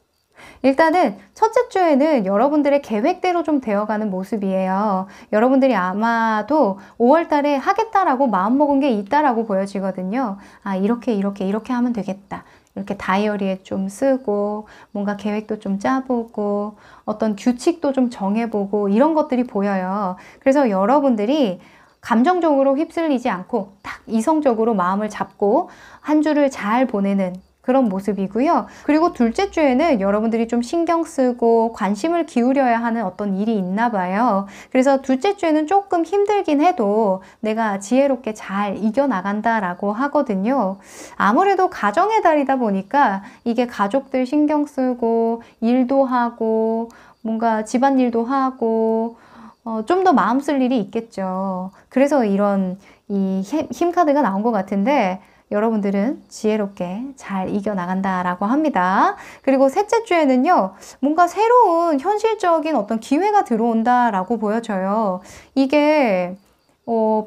일단은 첫째 주에는 여러분들의 계획대로 좀 되어가는 모습이에요. 여러분들이 아마도 5월 달에 하겠다라고 마음먹은 게 있다라고 보여지거든요. 이렇게 하면 되겠다. 이렇게 다이어리에 좀 쓰고 뭔가 계획도 좀 짜보고 어떤 규칙도 좀 정해보고 이런 것들이 보여요. 그래서 여러분들이 감정적으로 휩쓸리지 않고 딱 이성적으로 마음을 잡고 한 주를 잘 보내는 그런 모습이고요. 그리고 둘째 주에는 여러분들이 좀 신경 쓰고 관심을 기울여야 하는 어떤 일이 있나 봐요. 그래서 둘째 주에는 조금 힘들긴 해도 내가 지혜롭게 잘 이겨나간다라고 하거든요. 아무래도 가정의 달이다 보니까 이게 가족들 신경 쓰고 일도 하고 뭔가 집안일도 하고 좀 더 마음 쓸 일이 있겠죠. 그래서 이런 이 힘 카드가 나온 것 같은데 여러분들은 지혜롭게 잘 이겨나간다라고 합니다. 그리고 셋째 주에는요, 뭔가 새로운 현실적인 어떤 기회가 들어온다라고 보여져요. 이게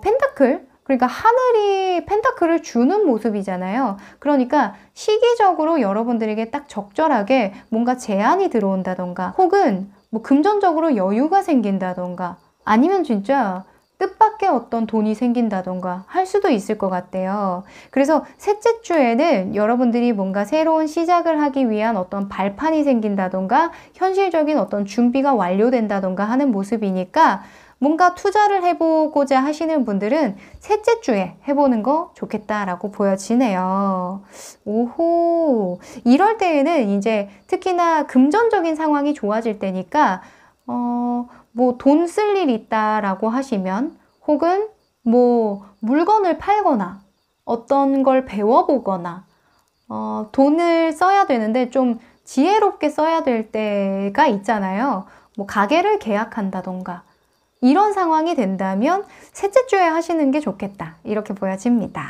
펜타클, 그러니까 하늘이 펜타클을 주는 모습이잖아요. 그러니까 시기적으로 여러분들에게 딱 적절하게 뭔가 제안이 들어온다던가 혹은 금전적으로 여유가 생긴다던가 아니면 진짜 뜻밖의 어떤 돈이 생긴다던가 할 수도 있을 것 같대요. 그래서 셋째 주에는 여러분들이 뭔가 새로운 시작을 하기 위한 어떤 발판이 생긴다던가 현실적인 어떤 준비가 완료된다던가 하는 모습이니까 뭔가 투자를 해보고자 하시는 분들은 셋째 주에 해보는 거 좋겠다라고 보여지네요. 오호. 이럴 때에는 이제 특히나 금전적인 상황이 좋아질 때니까, 뭐 돈 쓸 일 있다라고 하시면, 혹은 뭐 물건을 팔거나, 어떤 걸 배워보거나, 돈을 써야 되는데 좀 지혜롭게 써야 될 때가 있잖아요. 뭐 가게를 계약한다던가, 이런 상황이 된다면 셋째 주에 하시는 게 좋겠다. 이렇게 보여집니다.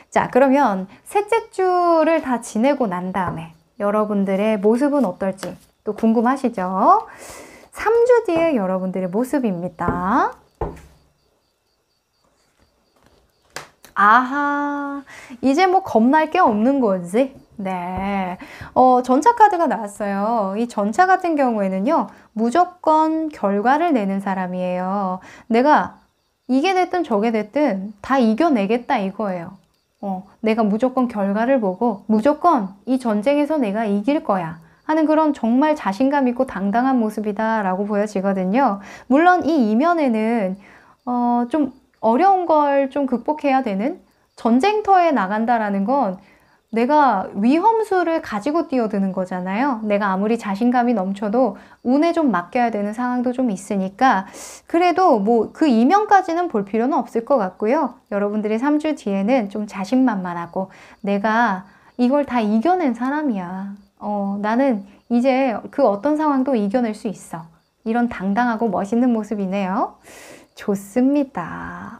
자, 그러면 셋째 주를 다 지내고 난 다음에 여러분들의 모습은 어떨지 또 궁금하시죠? 3주 뒤에 여러분들의 모습입니다. 아하, 이제 뭐 겁날 게 없는 거지. 네. 전차 카드가 나왔어요. 이 전차 같은 경우에는요, 무조건 결과를 내는 사람이에요. 내가 이게 됐든 저게 됐든 다 이겨내겠다 이거예요. 내가 무조건 결과를 보고 무조건 이 전쟁에서 내가 이길 거야 하는 그런 정말 자신감 있고 당당한 모습이다 라고 보여지거든요. 물론 이 이면에는 좀 어려운 걸 좀 극복해야 되는, 전쟁터에 나간다라는 건 내가 위험수를 가지고 뛰어드는 거잖아요. 내가 아무리 자신감이 넘쳐도 운에 좀 맡겨야 되는 상황도 좀 있으니까, 그래도 뭐 그 이면까지는 볼 필요는 없을 것 같고요. 여러분들이 3주 뒤에는 좀 자신만만하고 내가 이걸 다 이겨낸 사람이야. 나는 이제 그 어떤 상황도 이겨낼 수 있어. 이런 당당하고 멋있는 모습이네요. 좋습니다.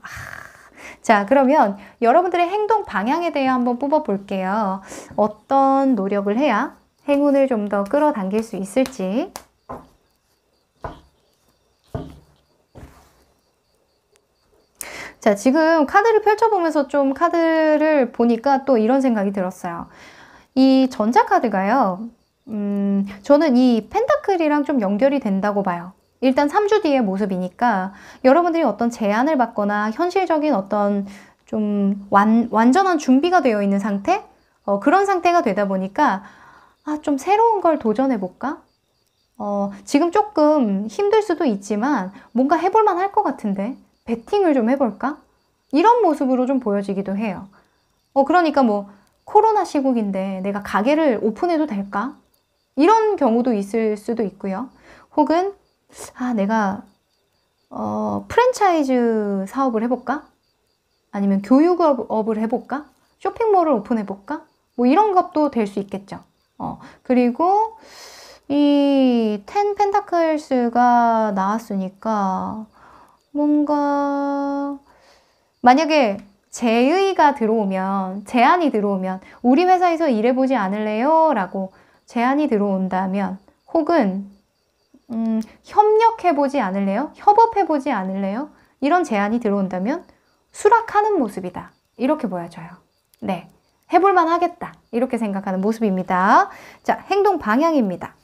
자, 그러면 여러분들의 행동 방향에 대해 한번 뽑아볼게요. 어떤 노력을 해야 행운을 좀 더 끌어당길 수 있을지. 자, 지금 카드를 펼쳐보면서 좀 카드를 보니까 또 이런 생각이 들었어요. 이 전자카드가요, 저는 이 펜타클이랑 좀 연결이 된다고 봐요. 일단 3주 뒤의 모습이니까 여러분들이 어떤 제안을 받거나 현실적인 어떤 좀 완전한 준비가 되어 있는 상태? 그런 상태가 되다 보니까 좀 새로운 걸 도전해볼까? 지금 조금 힘들 수도 있지만 뭔가 해볼만 할 것 같은데 베팅을 좀 해볼까? 이런 모습으로 좀 보여지기도 해요. 그러니까 뭐 코로나 시국인데 내가 가게를 오픈해도 될까? 이런 경우도 있을 수도 있고요. 혹은 내가 프랜차이즈 사업을 해볼까? 아니면 교육업을 해볼까? 쇼핑몰을 오픈해볼까? 뭐 이런 것도 될 수 있겠죠. 그리고 이 10 펜타클스가 나왔으니까 뭔가 만약에 제의가 들어오면, 제안이 들어오면 우리 회사에서 일해보지 않을래요? 라고 제안이 들어온다면, 혹은 협력해보지 않을래요? 협업해보지 않을래요? 이런 제안이 들어온다면 수락하는 모습이다. 이렇게 보여져요. 네, 해볼만 하겠다. 이렇게 생각하는 모습입니다. 자, 행동 방향입니다.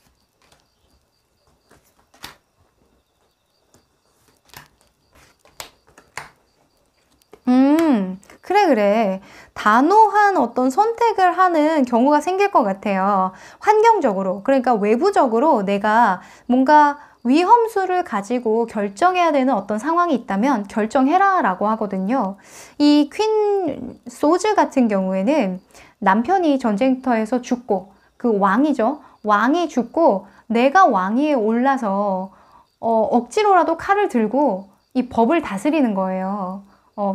그래. 단호한 어떤 선택을 하는 경우가 생길 것 같아요. 환경적으로. 그러니까 외부적으로 내가 뭔가 위험수를 가지고 결정해야 되는 어떤 상황이 있다면 결정해라 라고 하거든요. 이 퀸 소즈 같은 경우에는 남편이 전쟁터에서 죽고, 그 왕이죠. 왕이 죽고 내가 왕위에 올라서 억지로라도 칼을 들고 이 법을 다스리는 거예요.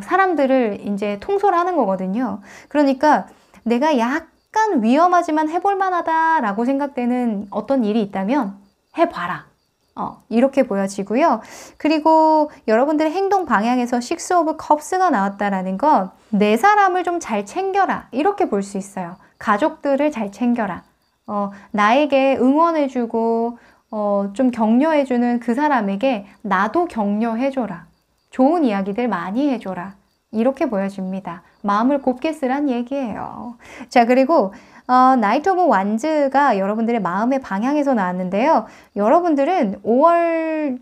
사람들을 이제 통솔하는 거거든요. 그러니까 내가 약간 위험하지만 해볼 만하다라고 생각되는 어떤 일이 있다면 해봐라. 이렇게 보여지고요. 그리고 여러분들의 행동 방향에서 식스 오브 컵스가 나왔다라는 건 내 사람을 좀 잘 챙겨라. 이렇게 볼 수 있어요. 가족들을 잘 챙겨라. 나에게 응원해주고 좀 격려해주는 그 사람에게 나도 격려해줘라. 좋은 이야기들 많이 해줘라. 이렇게 보여집니다. 마음을 곱게 쓰란 얘기예요. 자, 그리고 나이트 오브 완즈가 여러분들의 마음의 방향에서 나왔는데요. 여러분들은 5월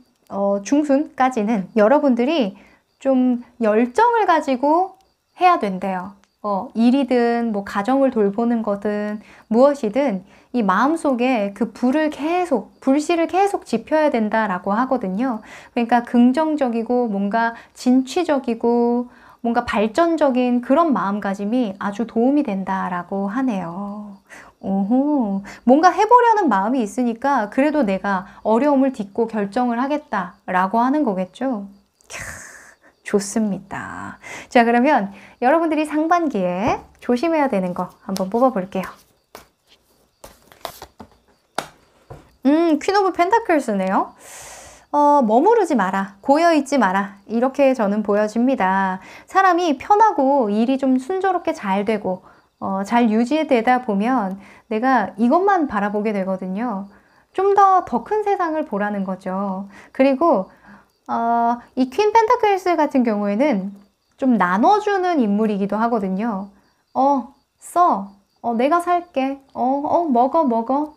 중순까지는 여러분들이 좀 열정을 가지고 해야 된대요. 일이든 뭐 가정을 돌보는 거든 무엇이든 이 마음속에 그 불씨를 계속 지펴야 된다라고 하거든요. 그러니까 긍정적이고 뭔가 진취적이고 뭔가 발전적인 그런 마음가짐이 아주 도움이 된다라고 하네요. 오호, 뭔가 해보려는 마음이 있으니까 그래도 내가 어려움을 딛고 결정을 하겠다라고 하는 거겠죠. 좋습니다. 자, 그러면 여러분들이 상반기에 조심해야 되는 거 한번 뽑아볼게요. 퀸 오브 펜타클스네요. 머무르지 마라. 고여있지 마라. 이렇게 저는 보여집니다. 사람이 편하고 일이 좀 순조롭게 잘 되고 잘 유지되다 보면 내가 이것만 바라보게 되거든요. 좀 더 큰 세상을 보라는 거죠. 그리고 이 퀸 펜타클스 같은 경우에는 좀 나눠주는 인물이기도 하거든요. 내가 살게. 먹어.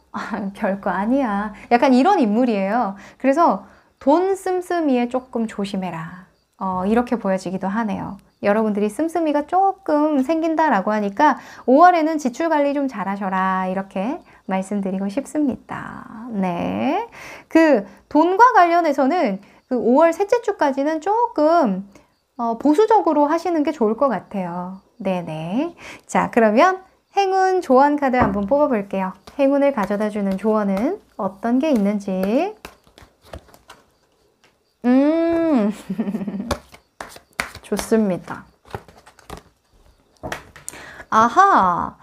별거 아니야. 약간 이런 인물이에요. 그래서 돈 씀씀이에 조금 조심해라. 이렇게 보여지기도 하네요. 여러분들이 씀씀이가 조금 생긴다라고 하니까 5월에는 지출 관리 좀 잘하셔라. 이렇게 말씀드리고 싶습니다. 네. 그 돈과 관련해서는 그 5월 셋째 주까지는 조금 보수적으로 하시는 게 좋을 것 같아요. 네네. 자, 그러면 행운 조언 카드 한번 뽑아볼게요. 행운을 가져다주는 조언은 어떤 게 있는지. 좋습니다. 아하.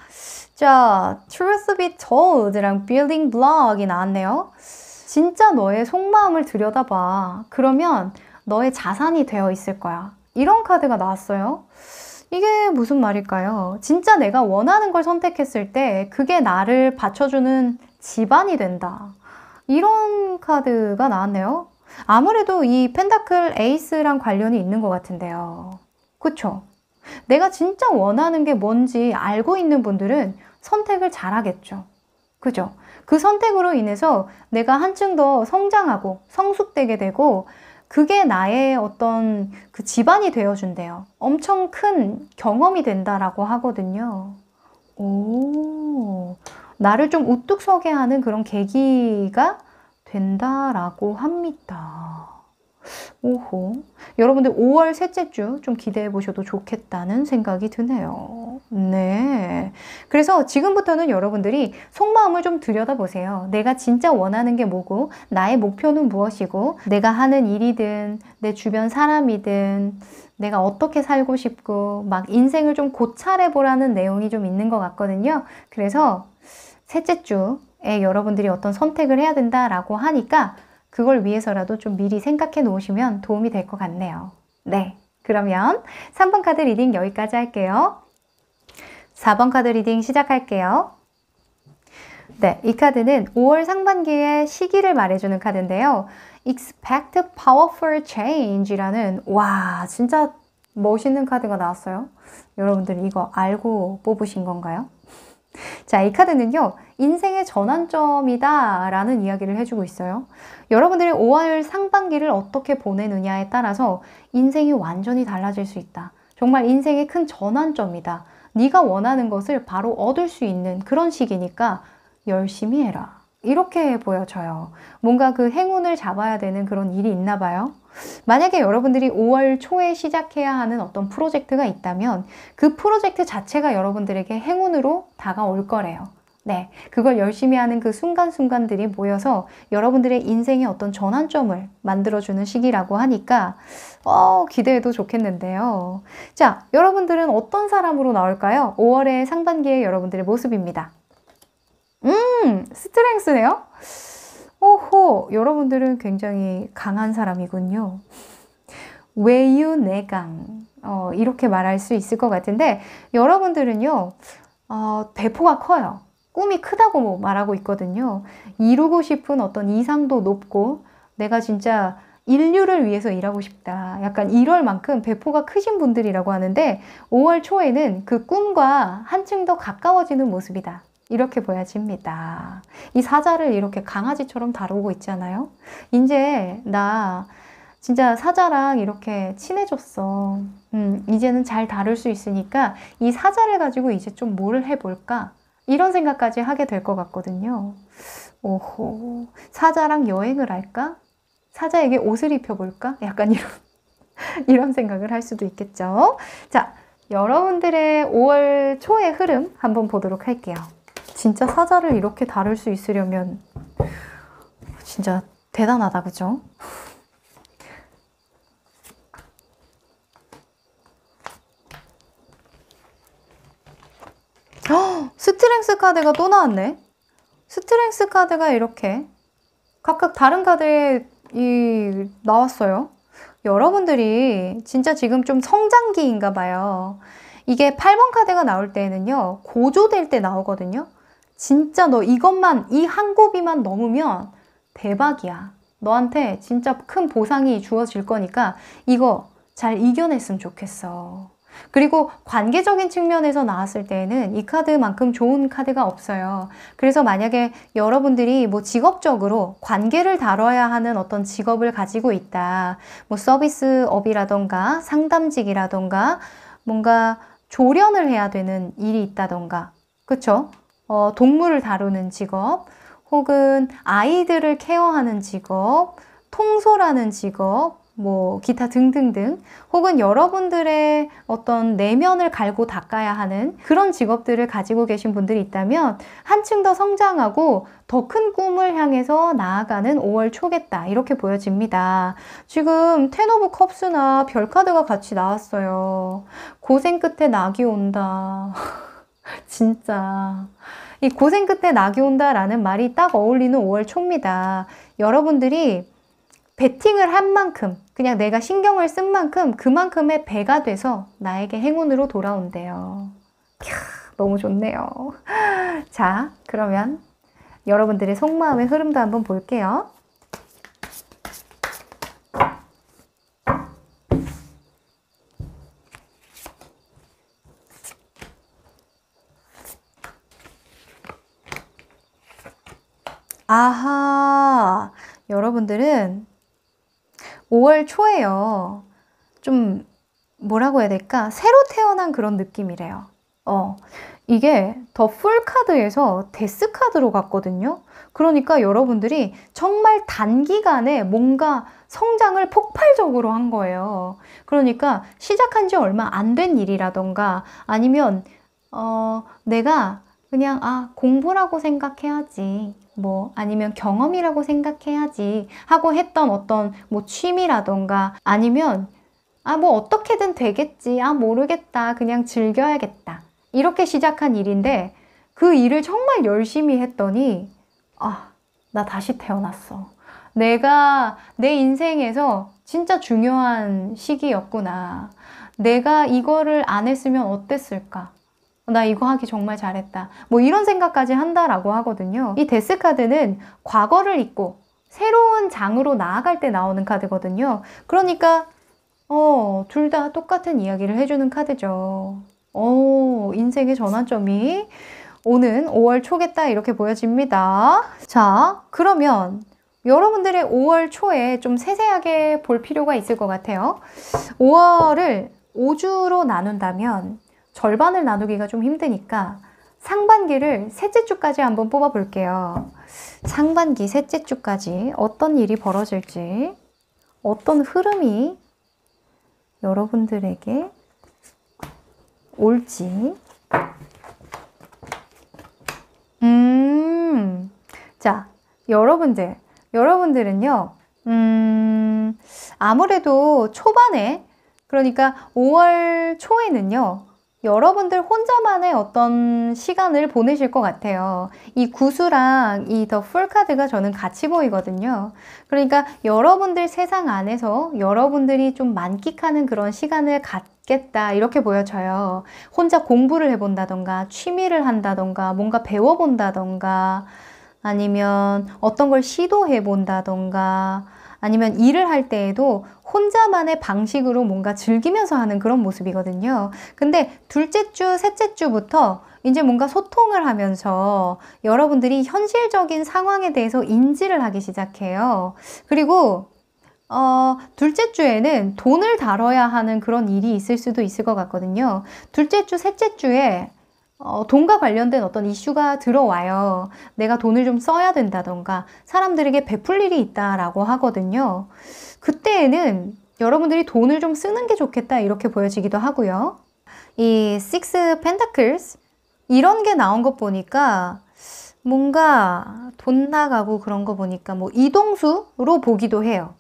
자, Truth Be Told랑 Building Block이 나왔네요. 진짜 너의 속마음을 들여다봐. 그러면 너의 자산이 되어 있을 거야. 이런 카드가 나왔어요. 이게 무슨 말일까요? 진짜 내가 원하는 걸 선택했을 때 그게 나를 받쳐주는 집안이 된다. 이런 카드가 나왔네요. 아무래도 이 펜타클 에이스랑 관련이 있는 것 같은데요. 그쵸? 내가 진짜 원하는 게 뭔지 알고 있는 분들은 선택을 잘하겠죠. 그죠? 그 선택으로 인해서 내가 한층 더 성장하고 성숙되게 되고 그게 나의 어떤 그 집안이 되어준대요. 엄청 큰 경험이 된다라고 하거든요. 오, 나를 좀 우뚝 서게 하는 그런 계기가 된다라고 합니다. 오호. 여러분들 5월 셋째 주 좀 기대해 보셔도 좋겠다는 생각이 드네요. 네. 그래서 지금부터는 여러분들이 속마음을 좀 들여다보세요. 내가 진짜 원하는 게 뭐고, 나의 목표는 무엇이고, 내가 하는 일이든, 내 주변 사람이든, 내가 어떻게 살고 싶고, 막 인생을 좀 고찰해 보라는 내용이 좀 있는 것 같거든요. 그래서 셋째 주에 여러분들이 어떤 선택을 해야 된다라고 하니까 그걸 위해서라도 좀 미리 생각해 놓으시면 도움이 될 것 같네요. 네, 그러면 3번 카드 리딩 여기까지 할게요. 4번 카드 리딩 시작할게요. 네, 이 카드는 5월 상반기의 시기를 말해주는 카드인데요. Expect powerful change라는 와, 진짜 멋있는 카드가 나왔어요. 여러분들 이거 알고 뽑으신 건가요? 자, 이 카드는요, 인생의 전환점이다 라는 이야기를 해주고 있어요. 여러분들이 5월 상반기를 어떻게 보내느냐에 따라서 인생이 완전히 달라질 수 있다. 정말 인생의 큰 전환점이다. 네가 원하는 것을 바로 얻을 수 있는 그런 시기니까 열심히 해라. 이렇게 보여져요. 뭔가 그 행운을 잡아야 되는 그런 일이 있나 봐요. 만약에 여러분들이 5월 초에 시작해야 하는 어떤 프로젝트가 있다면 그 프로젝트 자체가 여러분들에게 행운으로 다가올 거래요. 네, 그걸 열심히 하는 그 순간순간들이 모여서 여러분들의 인생의 어떤 전환점을 만들어주는 시기라고 하니까 기대해도 좋겠는데요. 자, 여러분들은 어떤 사람으로 나올까요? 5월의 상반기의 여러분들의 모습입니다. 스트렝스네요? 오호, 여러분들은 굉장히 강한 사람이군요. 외유내강, 이렇게 말할 수 있을 것 같은데 여러분들은요, 배포가 커요. 꿈이 크다고 말하고 있거든요. 이루고 싶은 어떤 이상도 높고 내가 진짜 인류를 위해서 일하고 싶다. 약간 이럴 만큼 배포가 크신 분들이라고 하는데 5월 초에는 그 꿈과 한층 더 가까워지는 모습이다. 이렇게 보여집니다. 이 사자를 이렇게 강아지처럼 다루고 있잖아요. 이제 나 진짜 사자랑 이렇게 친해졌어. 이제는 잘 다룰 수 있으니까 이 사자를 가지고 이제 좀 뭘 해볼까? 이런 생각까지 하게 될 것 같거든요. 오호, 사자랑 여행을 할까? 사자에게 옷을 입혀볼까? 약간 이런 생각을 할 수도 있겠죠. 자, 여러분들의 5월 초의 흐름 한번 보도록 할게요. 진짜 사자를 이렇게 다룰 수 있으려면 진짜 대단하다, 그죠? 스트렝스 카드가 또 나왔네. 스트렝스 카드가 이렇게 각각 다른 카드에 나왔어요. 여러분들이 진짜 지금 좀 성장기인가 봐요. 이게 8번 카드가 나올 때는요, 고조될 때 나오거든요. 진짜 너 이것만, 이 한 고비만 넘으면 대박이야. 너한테 진짜 큰 보상이 주어질 거니까 이거 잘 이겨냈으면 좋겠어. 그리고 관계적인 측면에서 나왔을 때는 이 카드만큼 좋은 카드가 없어요. 그래서 만약에 여러분들이 뭐 직업적으로 관계를 다뤄야 하는 어떤 직업을 가지고 있다. 뭐 서비스업이라던가 상담직이라던가 뭔가 조련을 해야 되는 일이 있다던가. 그쵸? 동물을 다루는 직업, 혹은 아이들을 케어하는 직업, 통솔하는 직업, 뭐 기타 등등등, 혹은 여러분들의 어떤 내면을 갈고 닦아야 하는 그런 직업들을 가지고 계신 분들이 있다면 한층 더 성장하고 더 큰 꿈을 향해서 나아가는 5월 초겠다, 이렇게 보여집니다. 지금 텐 오브 컵스나 별 카드가 같이 나왔어요. 고생 끝에 낙이 온다. 진짜 이 고생 끝에 낙이 온다라는 말이 딱 어울리는 5월 초입니다. 여러분들이 베팅을 한 만큼, 그냥 내가 신경을 쓴 만큼 그만큼의 배가 돼서 나에게 행운으로 돌아온대요. 캬, 너무 좋네요. 자, 그러면 여러분들의 속마음의 흐름도 한번 볼게요. 아하, 여러분들은 5월 초에요. 좀 뭐라고 해야 될까? 새로 태어난 그런 느낌이래요. 이게 더 풀 카드에서 데스 카드로 갔거든요. 그러니까 여러분들이 정말 단기간에 뭔가 성장을 폭발적으로 한 거예요. 그러니까 시작한 지 얼마 안 된 일이라던가 아니면 내가 그냥 공부라고 생각해야지, 뭐 아니면 경험이라고 생각해야지 하고 했던 어떤 뭐 취미라던가 아니면 뭐 어떻게든 되겠지, 모르겠다, 그냥 즐겨야겠다, 이렇게 시작한 일인데 그 일을 정말 열심히 했더니 나 다시 태어났어. 내가 내 인생에서 진짜 중요한 시기였구나. 내가 이거를 안 했으면 어땠을까? 나 이거 하기 정말 잘했다. 뭐 이런 생각까지 한다라고 하거든요. 이 데스 카드는 과거를 잊고 새로운 장으로 나아갈 때 나오는 카드거든요. 그러니까 둘 다 똑같은 이야기를 해주는 카드죠. 인생의 전환점이 오는 5월 초겠다, 이렇게 보여집니다. 자, 그러면 여러분들의 5월 초에 좀 세세하게 볼 필요가 있을 것 같아요. 5월을 5주로 나눈다면 절반을 나누기가 좀 힘드니까 상반기를 셋째 주까지 한번 뽑아 볼게요. 상반기 셋째 주까지 어떤 일이 벌어질지, 어떤 흐름이 여러분들에게 올지. 자, 여러분들은요, 아무래도 초반에, 그러니까 5월 초에는요, 여러분들 혼자만의 어떤 시간을 보내실 것 같아요. 이 구수랑 이 더 풀 카드가 저는 같이 보이거든요. 그러니까 여러분들 세상 안에서 여러분들이 좀 만끽하는 그런 시간을 갖겠다, 이렇게 보여져요. 혼자 공부를 해본다던가 취미를 한다던가 뭔가 배워본다던가 아니면 어떤 걸 시도해본다던가 아니면 일을 할 때에도 혼자만의 방식으로 뭔가 즐기면서 하는 그런 모습이거든요. 근데 둘째 주, 셋째 주부터 이제 뭔가 소통을 하면서 여러분들이 현실적인 상황에 대해서 인지를 하기 시작해요. 그리고 둘째 주에는 돈을 다뤄야 하는 그런 일이 있을 수도 있을 것 같거든요. 둘째 주, 셋째 주에 돈과 관련된 어떤 이슈가 들어와요. 내가 돈을 좀 써야 된다던가 사람들에게 베풀 일이 있다라고 하거든요. 그때에는 여러분들이 돈을 좀 쓰는 게 좋겠다 이렇게 보여지기도 하고요. 이 Six Pentacles 이런 게 나온 것 보니까 뭔가 돈 나가고 그런 거 보니까 뭐 이동수로 보기도 해요.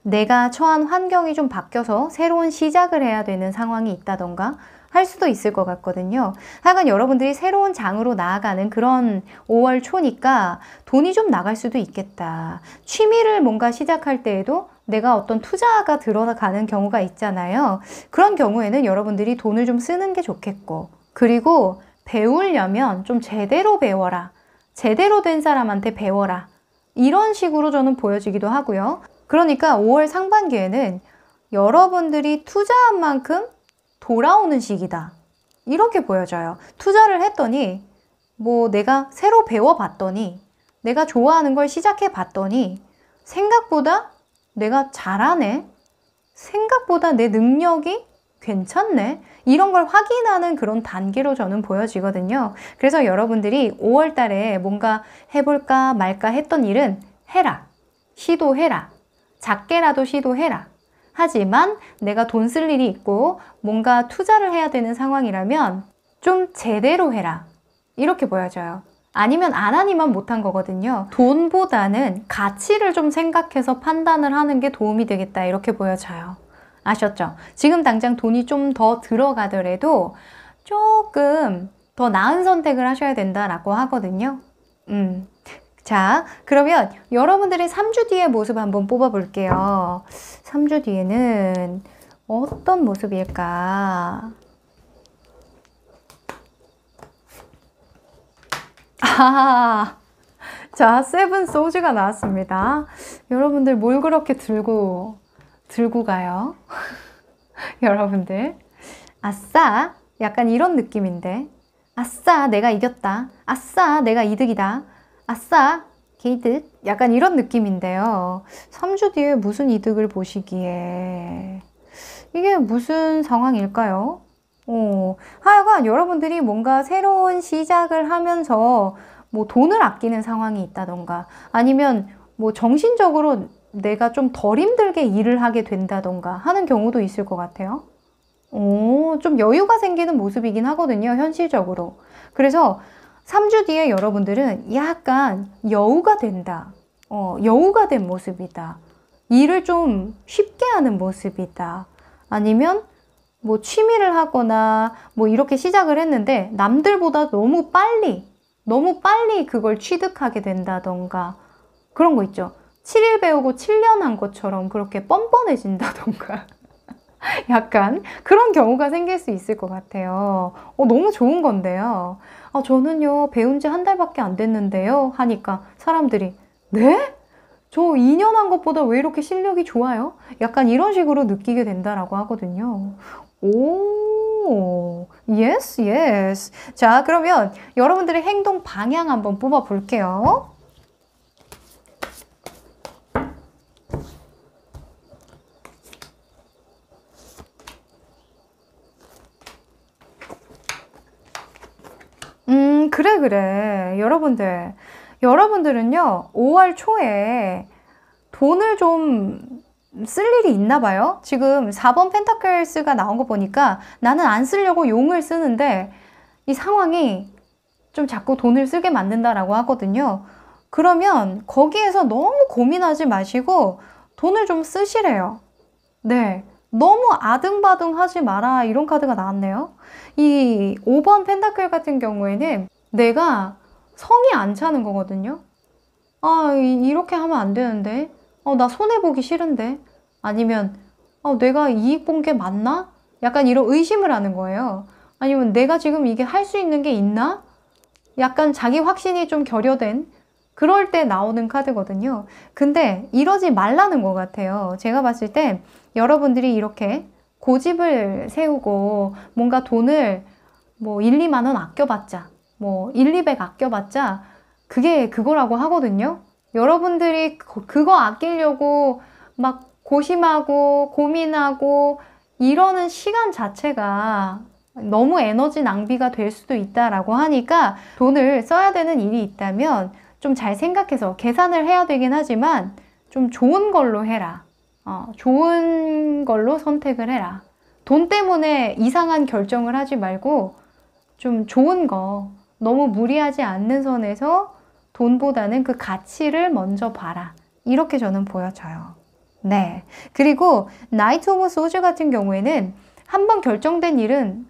내가 처한 환경이 좀 바뀌어서 새로운 시작을 해야 되는 상황이 있다던가 할 수도 있을 것 같거든요. 하여간 여러분들이 새로운 장으로 나아가는 그런 5월 초니까 돈이 좀 나갈 수도 있겠다. 취미를 뭔가 시작할 때에도 내가 어떤 투자가 들어가는 경우가 있잖아요. 그런 경우에는 여러분들이 돈을 좀 쓰는 게 좋겠고, 그리고 배우려면 좀 제대로 배워라. 제대로 된 사람한테 배워라. 이런 식으로 저는 보여지기도 하고요. 그러니까 5월 상반기에는 여러분들이 투자한 만큼 돌아오는 시기다. 이렇게 보여져요. 투자를 했더니 뭐 내가 새로 배워봤더니 내가 좋아하는 걸 시작해봤더니 생각보다 내가 잘하네. 생각보다 내 능력이 괜찮네. 이런 걸 확인하는 그런 단계로 저는 보여지거든요. 그래서 여러분들이 5월 달에 뭔가 해볼까 말까 했던 일은 해라. 시도해라. 작게라도 시도해라. 하지만 내가 돈 쓸 일이 있고 뭔가 투자를 해야 되는 상황이라면 좀 제대로 해라. 이렇게 보여져요. 아니면 안 하니만 못한 거거든요. 돈보다는 가치를 좀 생각해서 판단을 하는 게 도움이 되겠다. 이렇게 보여져요. 아셨죠? 지금 당장 돈이 좀 더 들어가더라도 조금 더 나은 선택을 하셔야 된다라고 하거든요. 자, 그러면 여러분들의 3주 뒤의 모습 한번 뽑아볼게요. 3주 뒤에는 어떤 모습일까? 자, 세븐 소즈가 나왔습니다. 여러분들 뭘 그렇게 들고 가요? 여러분들. 아싸! 약간 이런 느낌인데. 아싸! 내가 이겼다. 아싸! 내가 이득이다. 아싸! 게이득? 약간 이런 느낌인데요. 3주 뒤에 무슨 이득을 보시기에 이게 무슨 상황일까요? 하여간 여러분들이 뭔가 새로운 시작을 하면서 뭐 돈을 아끼는 상황이 있다던가 아니면 뭐 정신적으로 내가 좀 덜 힘들게 일을 하게 된다던가 하는 경우도 있을 것 같아요. 좀 여유가 생기는 모습이긴 하거든요, 현실적으로. 그래서 3주 뒤에 여러분들은 약간 여우가 된다. 여우가 된 모습이다. 일을 좀 쉽게 하는 모습이다. 아니면 뭐 취미를 하거나 뭐 이렇게 시작을 했는데 남들보다 너무 빨리 그걸 취득하게 된다던가 그런 거 있죠. 7일 배우고 7년 한 것처럼 그렇게 뻔뻔해진다던가 약간 그런 경우가 생길 수 있을 것 같아요. 너무 좋은 건데요. 저는요 배운 지 한 달밖에 안 됐는데요 하니까 사람들이 네? 저 2년 한 것보다 왜 이렇게 실력이 좋아요? 약간 이런 식으로 느끼게 된다라고 하거든요. 오, 예스, 예스. 자, 그러면 여러분들의 행동 방향 한번 뽑아 볼게요. 그래. 여러분들은요, 5월 초에 돈을 좀 쓸 일이 있나 봐요. 지금 4번 펜타클스가 나온 거 보니까 나는 안 쓰려고 용을 쓰는데 이 상황이 좀 자꾸 돈을 쓰게 만든다라고 하거든요. 그러면 거기에서 너무 고민하지 마시고 돈을 좀 쓰시래요. 네. 너무 아등바등 하지 마라 이런 카드가 나왔네요. 이 5번 펜타클 같은 경우에는 내가 성이 안 차는 거거든요. 이렇게 하면 안 되는데. 나 손해보기 싫은데. 아니면 내가 이익 본 게 맞나? 약간 이런 의심을 하는 거예요. 아니면 내가 지금 이게 할 수 있는 게 있나? 약간 자기 확신이 좀 결여된 그럴 때 나오는 카드거든요. 근데 이러지 말라는 것 같아요. 제가 봤을 때 여러분들이 이렇게 고집을 세우고 뭔가 돈을 뭐 1, 2만 원 아껴봤자 뭐 1, 200 아껴봤자 그게 그거라고 하거든요. 여러분들이 그거 아끼려고 막 고심하고 고민하고 이러는 시간 자체가 너무 에너지 낭비가 될 수도 있다라고 하니까 돈을 써야 되는 일이 있다면 좀 잘 생각해서 계산을 해야 되긴 하지만 좀 좋은 걸로 해라. 좋은 걸로 선택을 해라. 돈 때문에 이상한 결정을 하지 말고 좀 좋은 거, 너무 무리하지 않는 선에서 돈보다는 그 가치를 먼저 봐라. 이렇게 저는 보여져요. 네. 그리고 나이트 오브 소즈 같은 경우에는 한번 결정된 일은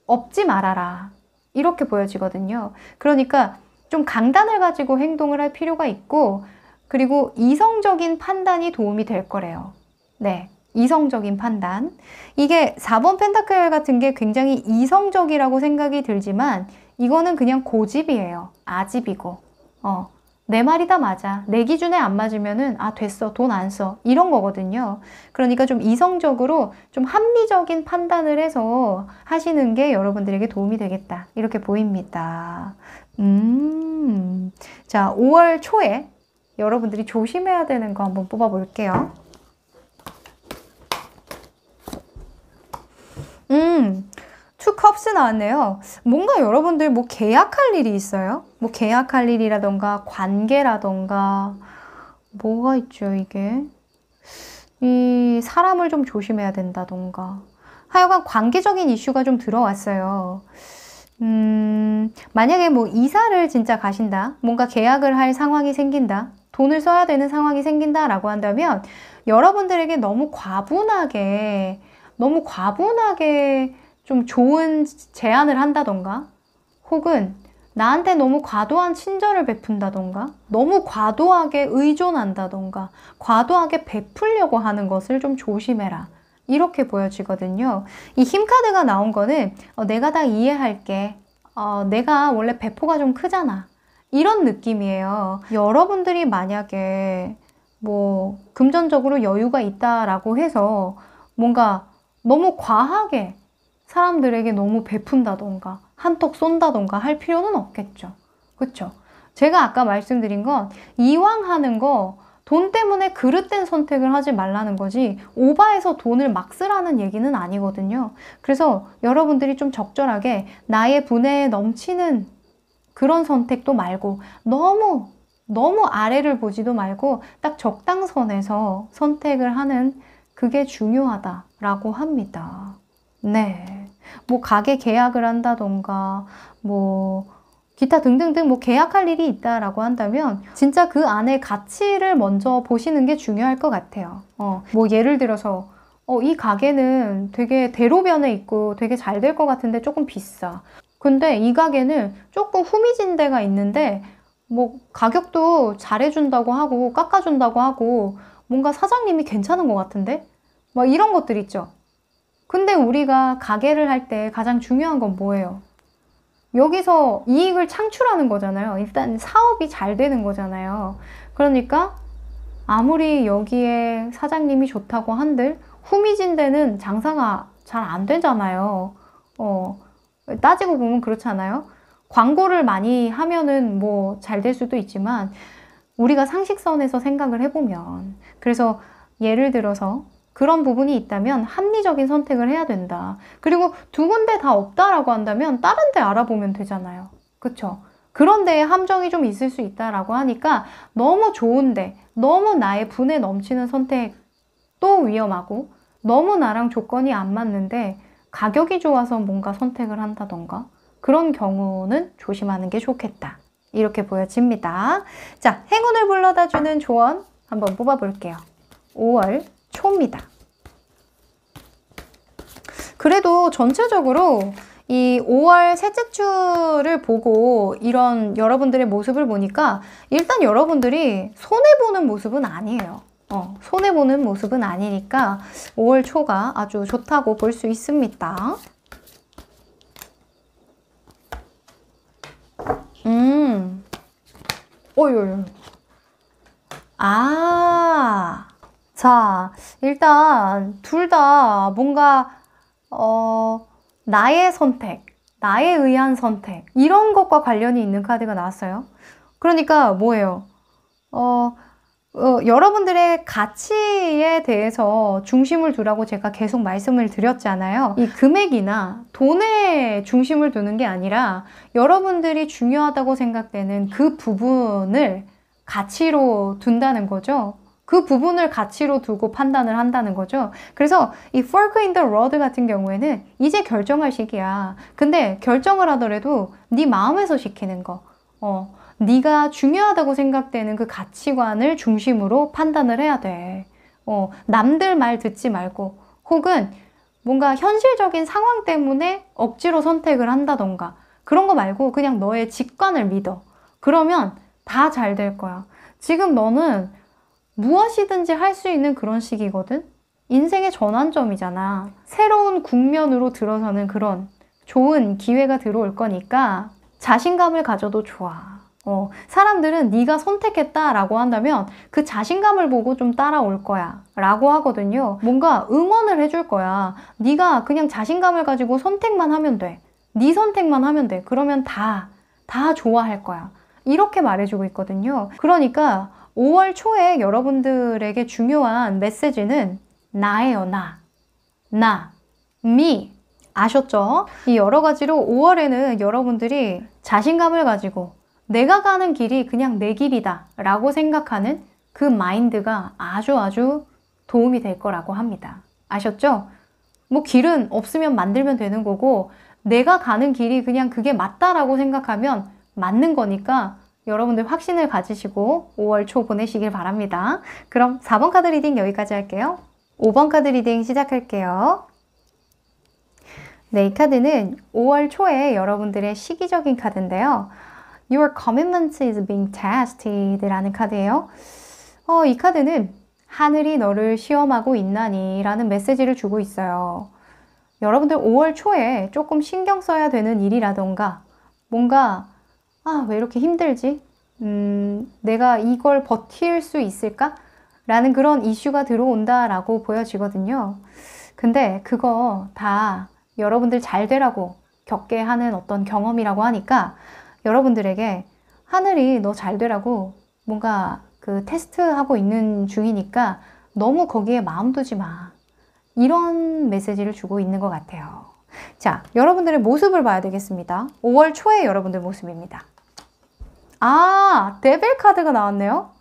업지 말아라. 이렇게 보여지거든요. 그러니까 좀 강단을 가지고 행동을 할 필요가 있고, 그리고 이성적인 판단이 도움이 될 거래요. 네. 이성적인 판단. 이게 4번 펜타클 같은 게 굉장히 이성적이라고 생각이 들지만 이거는 그냥 고집이에요. 아집이고. 내 말이 다 맞아. 내 기준에 안 맞으면은 됐어. 돈 안 써. 이런 거거든요. 그러니까 좀 이성적으로 좀 합리적인 판단을 해서 하시는 게 여러분들에게 도움이 되겠다. 이렇게 보입니다. 자, 5월 초에 여러분들이 조심해야 되는 거 한번 뽑아볼게요. 투 컵스 나왔네요. 뭔가 여러분들 뭐 계약할 일이 있어요? 뭐 계약할 일이라던가 관계라던가 뭐가 있죠, 이게? 이 사람을 좀 조심해야 된다던가 하여간 관계적인 이슈가 좀 들어왔어요. 만약에 뭐 이사를 진짜 가신다, 뭔가 계약을 할 상황이 생긴다, 돈을 써야 되는 상황이 생긴다라고 한다면 여러분들에게 너무 과분하게 좀 좋은 제안을 한다던가 혹은 나한테 너무 과도한 친절을 베푼다던가 너무 과도하게 의존한다던가 과도하게 베풀려고 하는 것을 좀 조심해라. 이렇게 보여지거든요. 이 힘 카드가 나온 거는 내가 다 이해할게. 내가 원래 배포가 좀 크잖아. 이런 느낌이에요. 여러분들이 만약에 뭐 금전적으로 여유가 있다라고 해서 뭔가 너무 과하게 사람들에게 너무 베푼다던가 한턱 쏜다던가 할 필요는 없겠죠. 그렇죠? 제가 아까 말씀드린 건 이왕 하는 거 돈 때문에 그릇된 선택을 하지 말라는 거지 오바해서 돈을 막 쓰라는 얘기는 아니거든요. 그래서 여러분들이 좀 적절하게 나의 분에 넘치는 그런 선택도 말고 너무 아래를 보지도 말고 딱 적당선에서 선택을 하는 그게 중요하다라고 합니다. 네. 뭐 가게 계약을 한다던가 뭐 기타 등등등 뭐 계약할 일이 있다라고 한다면 진짜 그 안에 가치를 먼저 보시는 게 중요할 것 같아요. 뭐 예를 들어서 이 가게는 되게 대로변에 있고 되게 잘 될 것 같은데 조금 비싸. 근데 이 가게는 조금 후미진 데가 있는데 뭐 가격도 잘해준다고 하고 깎아준다고 하고 뭔가 사장님이 괜찮은 것 같은데? 막 이런 것들 있죠. 근데 우리가 가게를 할 때 가장 중요한 건 뭐예요? 여기서 이익을 창출하는 거잖아요. 일단 사업이 잘 되는 거잖아요. 그러니까 아무리 여기에 사장님이 좋다고 한들 후미진 데는 장사가 잘 안 되잖아요. 따지고 보면 그렇잖아요. 광고를 많이 하면은 뭐 잘 될 수도 있지만 우리가 상식선에서 생각을 해보면 그래서 예를 들어서 그런 부분이 있다면 합리적인 선택을 해야 된다. 그리고 두 군데 다 없다라고 한다면 다른 데 알아보면 되잖아요. 그쵸? 그런 데에 함정이 좀 있을 수 있다라고 하니까 너무 좋은데 너무 나의 분에 넘치는 선택도 위험하고 너무 나랑 조건이 안 맞는데 가격이 좋아서 뭔가 선택을 한다던가 그런 경우는 조심하는 게 좋겠다. 이렇게 보여집니다. 자, 행운을 불러다 주는 조언 한번 뽑아볼게요. 5월 초입니다. 그래도 전체적으로 이 5월 셋째 주를 보고 이런 여러분들의 모습을 보니까 일단 여러분들이 손해보는 모습은 아니에요. 손해보는 모습은 아니니까 5월 초가 아주 좋다고 볼 수 있습니다. 어이. 자, 일단 둘 다 뭔가 나의 선택, 나에 의한 선택 이런 것과 관련이 있는 카드가 나왔어요. 그러니까 뭐예요? 여러분들의 가치에 대해서 중심을 두라고 제가 계속 말씀을 드렸잖아요. 이 금액이나 돈에 중심을 두는 게 아니라 여러분들이 중요하다고 생각되는 그 부분을 가치로 둔다는 거죠. 그 부분을 가치로 두고 판단을 한다는 거죠. 그래서 이 fork in the road 같은 경우에는 이제 결정할 시기야. 근데 결정을 하더라도 네 마음에서 시키는 거. 네가 중요하다고 생각되는 그 가치관을 중심으로 판단을 해야 돼. 남들 말 듣지 말고 혹은 뭔가 현실적인 상황 때문에 억지로 선택을 한다던가 그런 거 말고 그냥 너의 직관을 믿어. 그러면 다 잘 될 거야. 지금 너는 무엇이든지 할 수 있는 그런 시기거든? 인생의 전환점이잖아. 새로운 국면으로 들어서는 그런 좋은 기회가 들어올 거니까 자신감을 가져도 좋아. 사람들은 네가 선택했다라고 한다면 그 자신감을 보고 좀 따라올 거야 라고 하거든요. 뭔가 응원을 해줄 거야. 네가 그냥 자신감을 가지고 선택만 하면 돼. 네 선택만 하면 돼. 그러면 다 좋아할 거야. 이렇게 말해주고 있거든요. 그러니까 5월 초에 여러분들에게 중요한 메시지는 나예요. 나, me. 아셨죠? 이 여러 가지로 5월에는 여러분들이 자신감을 가지고 내가 가는 길이 그냥 내 길이다 라고 생각하는 그 마인드가 아주 도움이 될 거라고 합니다. 아셨죠? 뭐 길은 없으면 만들면 되는 거고 내가 가는 길이 그냥 그게 맞다라고 생각하면 맞는 거니까 여러분들 확신을 가지시고 5월 초 보내시길 바랍니다. 그럼 4번 카드 리딩 여기까지 할게요. 5번 카드 리딩 시작할게요. 네, 이 카드는 5월 초에 여러분들의 시기적인 카드인데요. Your commitment is being tested 라는 카드예요. 이 카드는 하늘이 너를 시험하고 있나니 라는 메시지를 주고 있어요. 여러분들 5월 초에 조금 신경 써야 되는 일이라던가 뭔가 왜 이렇게 힘들지? 내가 이걸 버틸 수 있을까? 라는 그런 이슈가 들어온다라고 보여지거든요. 근데 그거 다 여러분들 잘 되라고 겪게 하는 어떤 경험이라고 하니까 여러분들에게 하늘이 너 잘 되라고 뭔가 그 테스트하고 있는 중이니까 너무 거기에 마음 두지 마. 이런 메시지를 주고 있는 것 같아요. 자, 여러분들의 모습을 봐야 되겠습니다. 5월 초에 여러분들 모습입니다. 데빌 카드가 나왔네요.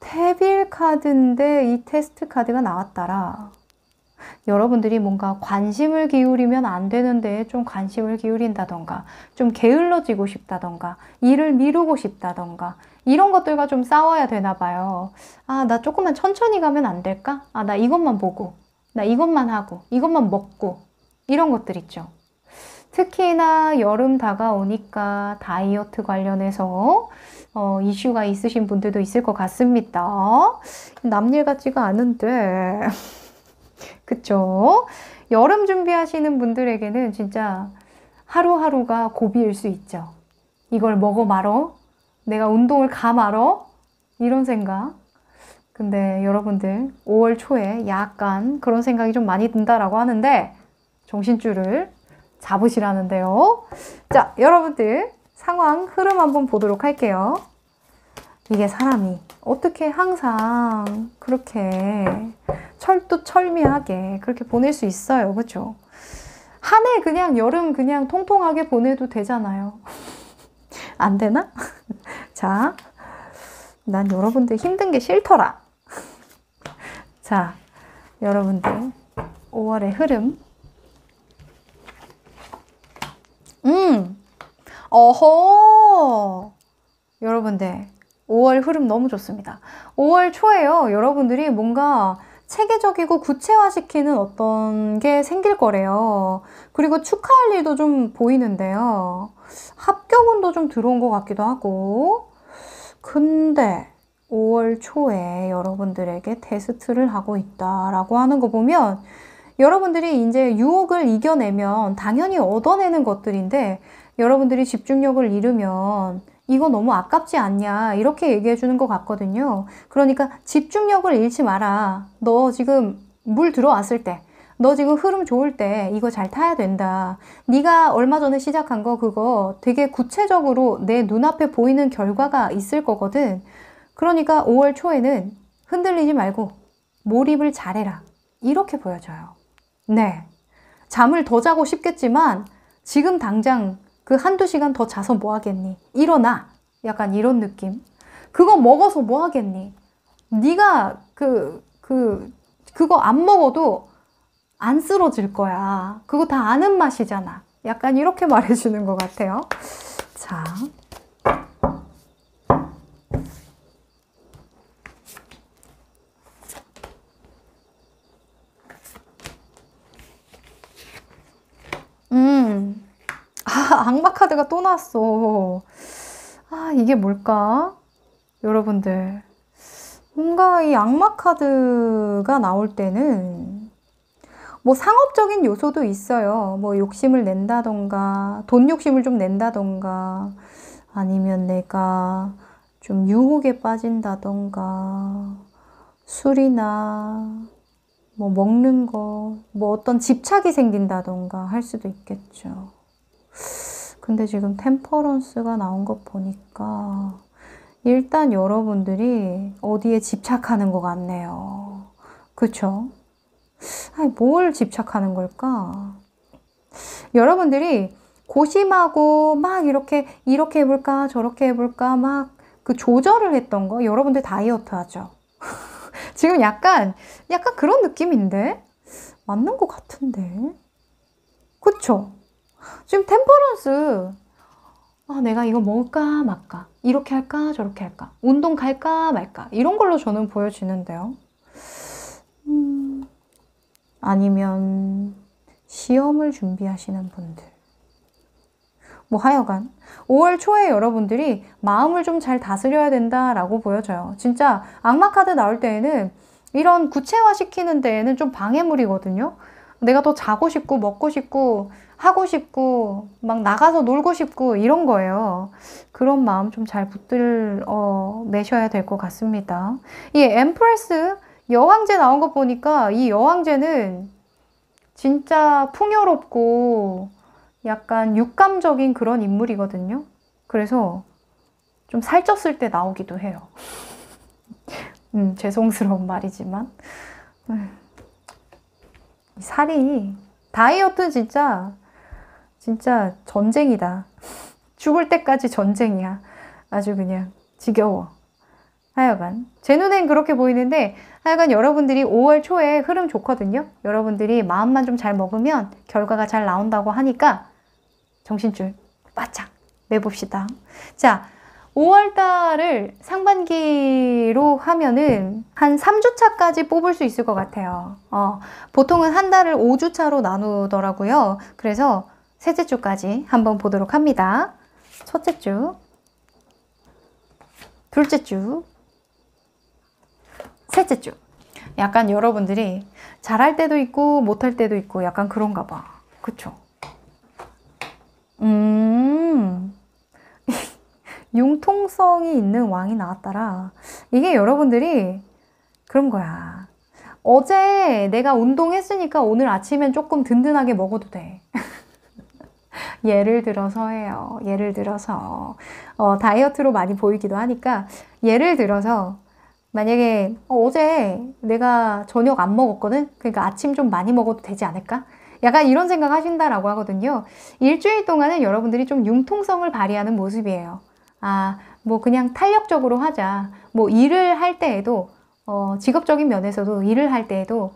데빌 카드인데 이 테스트 카드가 나왔더라. 여러분들이 뭔가 관심을 기울이면 안 되는데 좀 관심을 기울인다던가 좀 게을러지고 싶다던가 일을 미루고 싶다던가 이런 것들과 좀 싸워야 되나 봐요. 나 조금만 천천히 가면 안 될까? 나 이것만 보고 나 이것만 하고 이것만 먹고 이런 것들 있죠. 특히나 여름 다가오니까 다이어트 관련해서 이슈가 있으신 분들도 있을 것 같습니다. 남일 같지가 않은데 그쵸? 여름 준비하시는 분들에게는 진짜 하루하루가 고비일 수 있죠. 이걸 먹어 말어? 내가 운동을 가 말어? 이런 생각. 근데 여러분들 5월 초에 약간 그런 생각이 좀 많이 든다라고 하는데 정신줄을 잡으시라는데요. 자, 여러분들 상황 흐름 한번 보도록 할게요. 이게 사람이 어떻게 항상 그렇게 철두철미하게 그렇게 보낼 수 있어요. 그렇죠? 한 해 그냥 여름 그냥 통통하게 보내도 되잖아요. 안 되나? 자, 난 여러분들 힘든 게 싫더라. 자, 여러분들 5월의 흐름. 어허! 여러분들 5월 흐름 너무 좋습니다. 5월 초에요. 여러분들이 뭔가 체계적이고 구체화시키는 어떤 게 생길 거래요. 그리고 축하할 일도 좀 보이는데요. 합격운도 좀 들어온 것 같기도 하고. 근데 5월 초에 여러분들에게 테스트를 하고 있다라고 하는 거 보면 여러분들이 이제 유혹을 이겨내면 당연히 얻어내는 것들인데 여러분들이 집중력을 잃으면 이거 너무 아깝지 않냐 이렇게 얘기해 주는 것 같거든요. 그러니까 집중력을 잃지 마라. 너 지금 물 들어왔을 때, 너 지금 흐름 좋을 때 이거 잘 타야 된다. 네가 얼마 전에 시작한 거 그거 되게 구체적으로 내 눈앞에 보이는 결과가 있을 거거든. 그러니까 5월 초에는 흔들리지 말고 몰입을 잘해라. 이렇게 보여져요. 네. 잠을 더 자고 싶겠지만 지금 당장 그 한두 시간 더 자서 뭐 하겠니? 일어나. 약간 이런 느낌. 그거 먹어서 뭐 하겠니? 네가 그거 안 먹어도 안 쓰러질 거야. 그거 다 아는 맛이잖아. 약간 이렇게 말해주는 것 같아요. 자. 악마 카드가 또 나왔어. 이게 뭘까? 여러분들. 뭔가 이 악마 카드가 나올 때는 뭐 상업적인 요소도 있어요. 뭐 욕심을 낸다던가, 돈 욕심을 좀 낸다던가, 아니면 내가 좀 유혹에 빠진다던가, 술이나 뭐 먹는 거, 뭐 어떤 집착이 생긴다던가 할 수도 있겠죠. 근데 지금 템퍼런스가 나온 거 보니까 일단 여러분들이 어디에 집착하는 것 같네요. 그쵸? 뭘 집착하는 걸까? 여러분들이 고심하고 막 이렇게 해볼까 저렇게 해볼까 막 그 조절을 했던 거 여러분들 다이어트 하죠? 지금 약간 그런 느낌인데? 맞는 것 같은데? 그쵸? 지금 템퍼런스 내가 이거 먹을까 말까 이렇게 할까 저렇게 할까 운동 갈까 말까 이런 걸로 저는 보여지는데요. 아니면 시험을 준비하시는 분들 뭐 하여간 5월 초에 여러분들이 마음을 좀 잘 다스려야 된다라고 보여져요. 진짜 악마 카드 나올 때에는 이런 구체화시키는 데에는 좀 방해물이거든요. 내가 더 자고 싶고 먹고 싶고 하고 싶고 막 나가서 놀고 싶고 이런 거예요. 그런 마음 좀 잘 매셔야 될 것 같습니다. 이 엠프레스 여왕제 나온 거 보니까 이 여왕제는 진짜 풍요롭고 약간 육감적인 그런 인물이거든요. 그래서 좀 살쪘을 때 나오기도 해요. 죄송스러운 말이지만 살이 다이어트 진짜 전쟁이다. 죽을 때까지 전쟁이야. 아주 그냥 지겨워. 하여간 제 눈엔 그렇게 보이는데 하여간 여러분들이 5월 초에 흐름 좋거든요. 여러분들이 마음만 좀 잘 먹으면 결과가 잘 나온다고 하니까 정신줄 바짝 내봅시다. 자, 5월달을 상반기로 하면은 한 3주차까지 뽑을 수 있을 것 같아요. 보통은 한 달을 5주차로 나누더라고요. 그래서 셋째 주까지 한번 보도록 합니다. 첫째 주, 둘째 주, 셋째 주. 약간 여러분들이 잘할 때도 있고 못할 때도 있고 약간 그런가 봐. 그쵸? 융통성이 있는 왕이 나왔더라. 이게 여러분들이 그런 거야. 어제 내가 운동했으니까 오늘 아침엔 조금 든든하게 먹어도 돼. 예를 들어서예요. 예를 들어서 다이어트로 많이 보이기도 하니까 예를 들어서 만약에 어제 내가 저녁 안 먹었거든? 그러니까 아침 좀 많이 먹어도 되지 않을까? 약간 이런 생각 하신다라고 하거든요. 일주일 동안은 여러분들이 좀 융통성을 발휘하는 모습이에요. 뭐 그냥 탄력적으로 하자. 뭐 일을 할 때에도 직업적인 면에서도 일을 할 때에도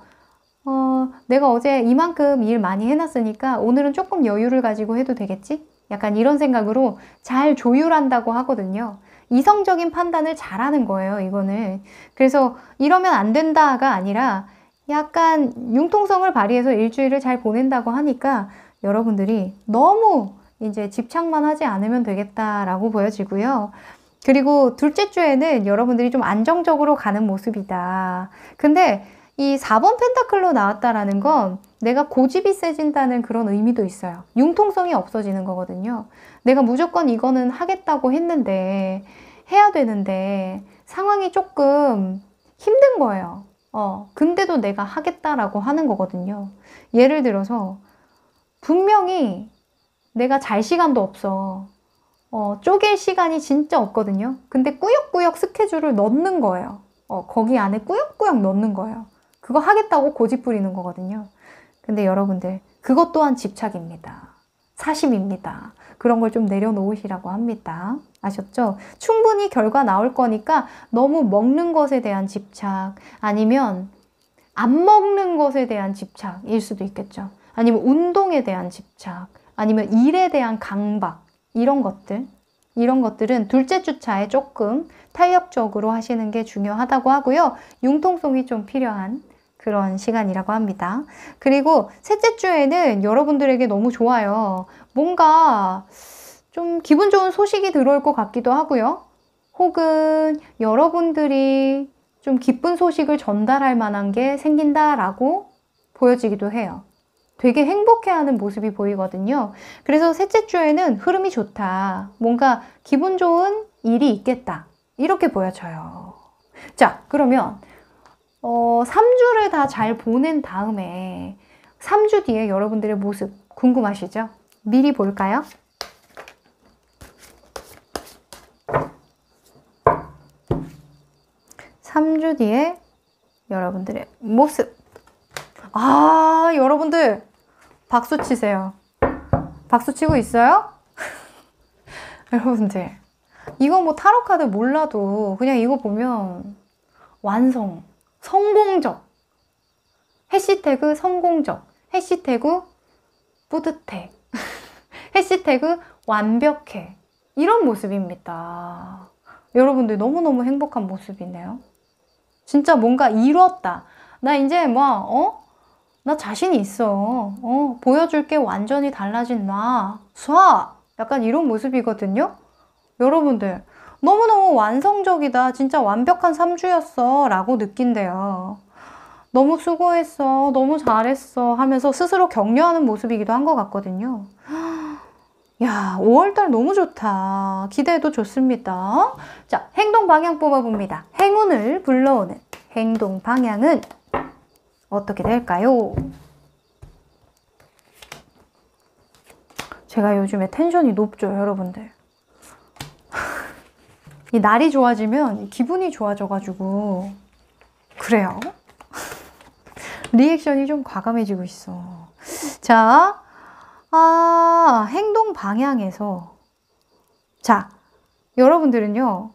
내가 어제 이만큼 일 많이 해놨으니까 오늘은 조금 여유를 가지고 해도 되겠지? 약간 이런 생각으로 잘 조율한다고 하거든요. 이성적인 판단을 잘하는 거예요, 이거는. 그래서 이러면 안 된다가 아니라 약간 융통성을 발휘해서 일주일을 잘 보낸다고 하니까 여러분들이 너무 이제 집착만 하지 않으면 되겠다라고 보여지고요. 그리고 둘째 주에는 여러분들이 좀 안정적으로 가는 모습이다. 근데 이 4번 펜타클로 나왔다라는 건 내가 고집이 세진다는 그런 의미도 있어요. 융통성이 없어지는 거거든요. 내가 무조건 이거는 하겠다고 했는데 해야 되는데 상황이 조금 힘든 거예요. 근데도 내가 하겠다라고 하는 거거든요. 예를 들어서 분명히 내가 잘 시간도 없어. 쪼갤 시간이 진짜 없거든요. 근데 꾸역꾸역 스케줄을 넣는 거예요. 거기 안에 꾸역꾸역 넣는 거예요. 그거 하겠다고 고집 부리는 거거든요. 근데 여러분들, 그것 또한 집착입니다. 사심입니다. 그런 걸 좀 내려놓으시라고 합니다. 아셨죠? 충분히 결과 나올 거니까 너무 먹는 것에 대한 집착, 아니면 안 먹는 것에 대한 집착일 수도 있겠죠. 아니면 운동에 대한 집착, 아니면 일에 대한 강박, 이런 것들은 둘째 주차에 조금 탄력적으로 하시는 게 중요하다고 하고요. 융통성이 좀 필요한 그런 시간이라고 합니다. 그리고 셋째 주에는 여러분들에게 너무 좋아요. 뭔가 좀 기분 좋은 소식이 들어올 것 같기도 하고요. 혹은 여러분들이 좀 기쁜 소식을 전달할 만한 게 생긴다라고 보여지기도 해요. 되게 행복해하는 모습이 보이거든요. 그래서 셋째 주에는 흐름이 좋다. 뭔가 기분 좋은 일이 있겠다. 이렇게 보여져요. 자, 그러면 3주를 다 잘 보낸 다음에 3주 뒤에 여러분들의 모습 궁금하시죠? 미리 볼까요? 삼 주 뒤에 여러분들의 모습. 여러분들 박수 치세요. 박수 치고 있어요? 여러분들, 이거 뭐 타로 카드 몰라도 그냥 이거 보면 완성, 성공적, 해시태그 성공적, 해시태그 뿌듯해, 해시태그 완벽해, 이런 모습입니다. 여러분들 너무너무 행복한 모습이네요. 진짜 뭔가 이뤘다. 나 이제 나 자신이 있어. 보여줄 게 완전히 달라진 나. 쏴! 약간 이런 모습이거든요. 여러분들 너무너무 완성적이다. 진짜 완벽한 3주였어. 라고 느낀대요. 너무 수고했어. 너무 잘했어. 하면서 스스로 격려하는 모습이기도 한 것 같거든요. 야, 5월달 너무 좋다. 기대해도 좋습니다. 자, 행동 방향 뽑아봅니다. 행운을 불러오는 행동 방향은 어떻게 될까요? 제가 요즘에 텐션이 높죠, 여러분들. 이 날이 좋아지면 기분이 좋아져가지고 그래요. 리액션이 좀 과감해지고 있어. 자, 행동 방향에서 자, 여러분들은요,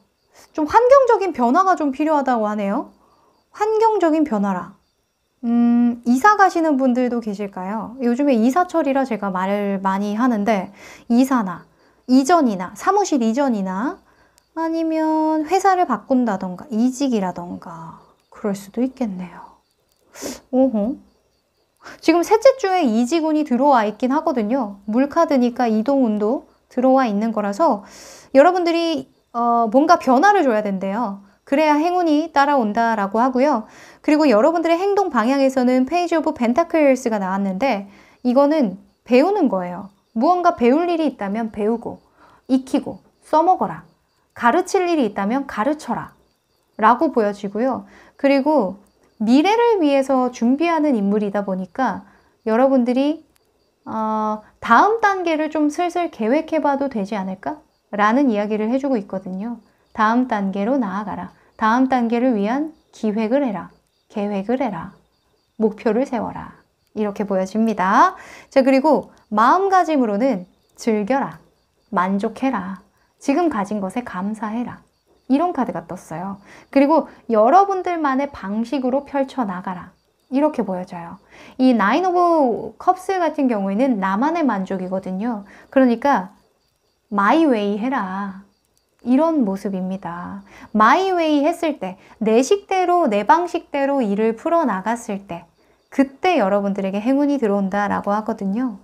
좀 환경적인 변화가 좀 필요하다고 하네요. 환경적인 변화라. 이사 가시는 분들도 계실까요? 요즘에 이사철이라 제가 말을 많이 하는데, 이사나 이전이나 사무실 이전이나 아니면 회사를 바꾼다던가 이직이라던가 그럴 수도 있겠네요. 오호. 지금 셋째 주에 이직운이 들어와 있긴 하거든요. 물카드니까 이동운도 들어와 있는 거라서 여러분들이 뭔가 변화를 줘야 된대요. 그래야 행운이 따라온다라고 하고요. 그리고 여러분들의 행동 방향에서는 페이지 오브 펜타클스가 나왔는데 이거는 배우는 거예요. 무언가 배울 일이 있다면 배우고 익히고 써먹어라. 가르칠 일이 있다면 가르쳐라 라고 보여지고요. 그리고 미래를 위해서 준비하는 인물이다 보니까 여러분들이 다음 단계를 좀 슬슬 계획해봐도 되지 않을까? 라는 이야기를 해주고 있거든요. 다음 단계로 나아가라. 다음 단계를 위한 기획을 해라. 계획을 해라. 목표를 세워라. 이렇게 보여집니다. 자, 그리고 마음가짐으로는 즐겨라. 만족해라. 지금 가진 것에 감사해라. 이런 카드가 떴어요. 그리고 여러분들만의 방식으로 펼쳐나가라. 이렇게 보여져요. 이 나인 오브 컵스 같은 경우에는 나만의 만족이거든요. 그러니까 마이 웨이 해라. 이런 모습입니다. 마이 웨이 했을 때, 내 식대로, 내 방식대로 일을 풀어나갔을 때, 그때 여러분들에게 행운이 들어온다라고 하거든요.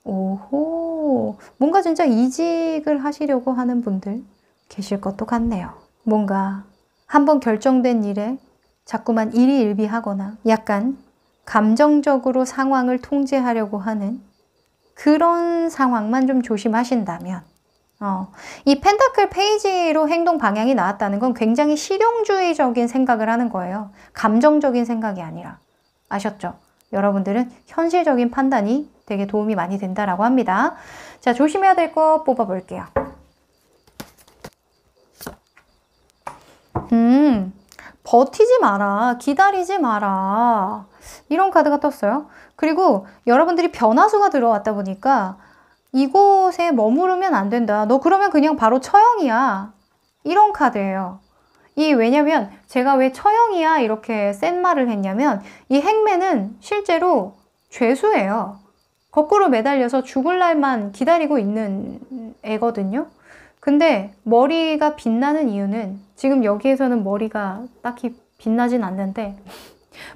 오호, 뭔가 진짜 이직을 하시려고 하는 분들 계실 것도 같네요. 뭔가 한번 결정된 일에 자꾸만 일희일비하거나 약간 감정적으로 상황을 통제하려고 하는 그런 상황만 좀 조심하신다면 이 펜타클 페이지로 행동 방향이 나왔다는 건 굉장히 실용주의적인 생각을 하는 거예요. 감정적인 생각이 아니라. 아셨죠? 여러분들은 현실적인 판단이 되게 도움이 많이 된다라고 합니다. 자, 조심해야 될 거 뽑아볼게요. 버티지 마라. 기다리지 마라. 이런 카드가 떴어요. 그리고 여러분들이 변화수가 들어왔다 보니까 이곳에 머무르면 안 된다. 너 그러면 그냥 바로 처형이야. 이런 카드예요. 왜냐면 제가 왜 처형이야 이렇게 센 말을 했냐면 이 행매는 실제로 죄수예요. 거꾸로 매달려서 죽을 날만 기다리고 있는 애거든요. 근데 머리가 빛나는 이유는 지금 여기에서는 머리가 딱히 빛나진 않는데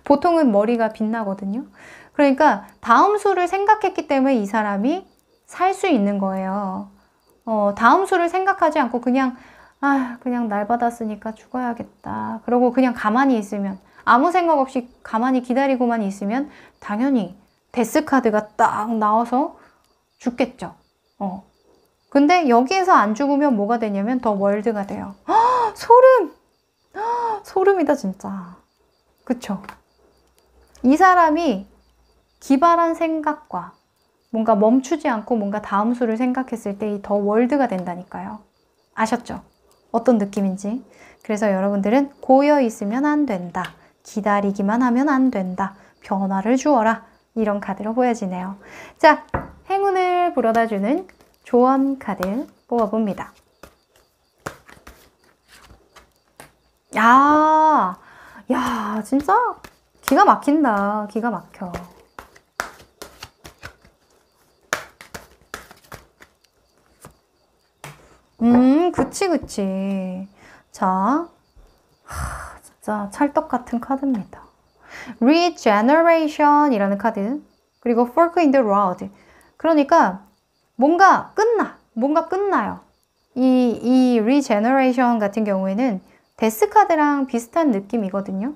보통은 머리가 빛나거든요. 그러니까 다음 수를 생각했기 때문에 이 사람이 살 수 있는 거예요. 다음 수를 생각하지 않고 그냥 날 받았으니까 죽어야겠다. 그러고 그냥 가만히 있으면 아무 생각 없이 가만히 기다리고만 있으면 당연히 데스 카드가 딱 나와서 죽겠죠. 근데 여기에서 안 죽으면 뭐가 되냐면 더 월드가 돼요. 소름! 소름이다 진짜. 그쵸? 이 사람이 기발한 생각과 뭔가 멈추지 않고 뭔가 다음 수를 생각했을 때 이 더 월드가 된다니까요. 아셨죠? 어떤 느낌인지. 그래서 여러분들은 고여 있으면 안 된다. 기다리기만 하면 안 된다. 변화를 주어라. 이런 카드로 보여지네요. 자, 행운을 불어다주는 조언 카드 뽑아봅니다. 야, 진짜 기가 막힌다. 기가 막혀. 그치. 자, 진짜 찰떡 같은 카드입니다. Regeneration 이라는 카드. 그리고 Fork in the Road. 그러니까 뭔가 끝나요. 이 Regeneration 같은 경우에는 데스 카드랑 비슷한 느낌이거든요.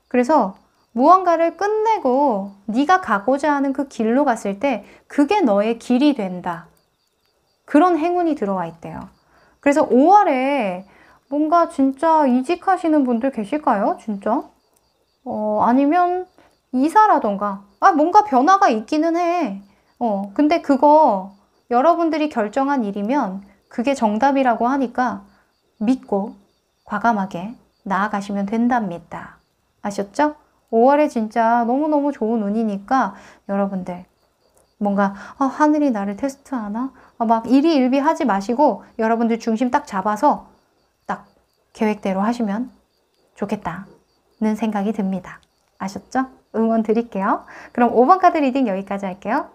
그래서 무언가를 끝내고 네가 가고자 하는 그 길로 갔을 때 그게 너의 길이 된다. 그런 행운이 들어와 있대요. 그래서 5월에 뭔가 진짜 이직하시는 분들 계실까요? 진짜? 아니면 이사라던가 뭔가 변화가 있기는 해. 근데 그거 여러분들이 결정한 일이면 그게 정답이라고 하니까 믿고 과감하게 나아가시면 된답니다. 아셨죠? 5월에 진짜 너무너무 좋은 운이니까 여러분들 뭔가 하늘이 나를 테스트하나? 막 일희일비하지 마시고 여러분들 중심 딱 잡아서 딱 계획대로 하시면 좋겠다는 생각이 듭니다. 아셨죠? 응원 드릴게요. 그럼 5번 카드 리딩 여기까지 할게요.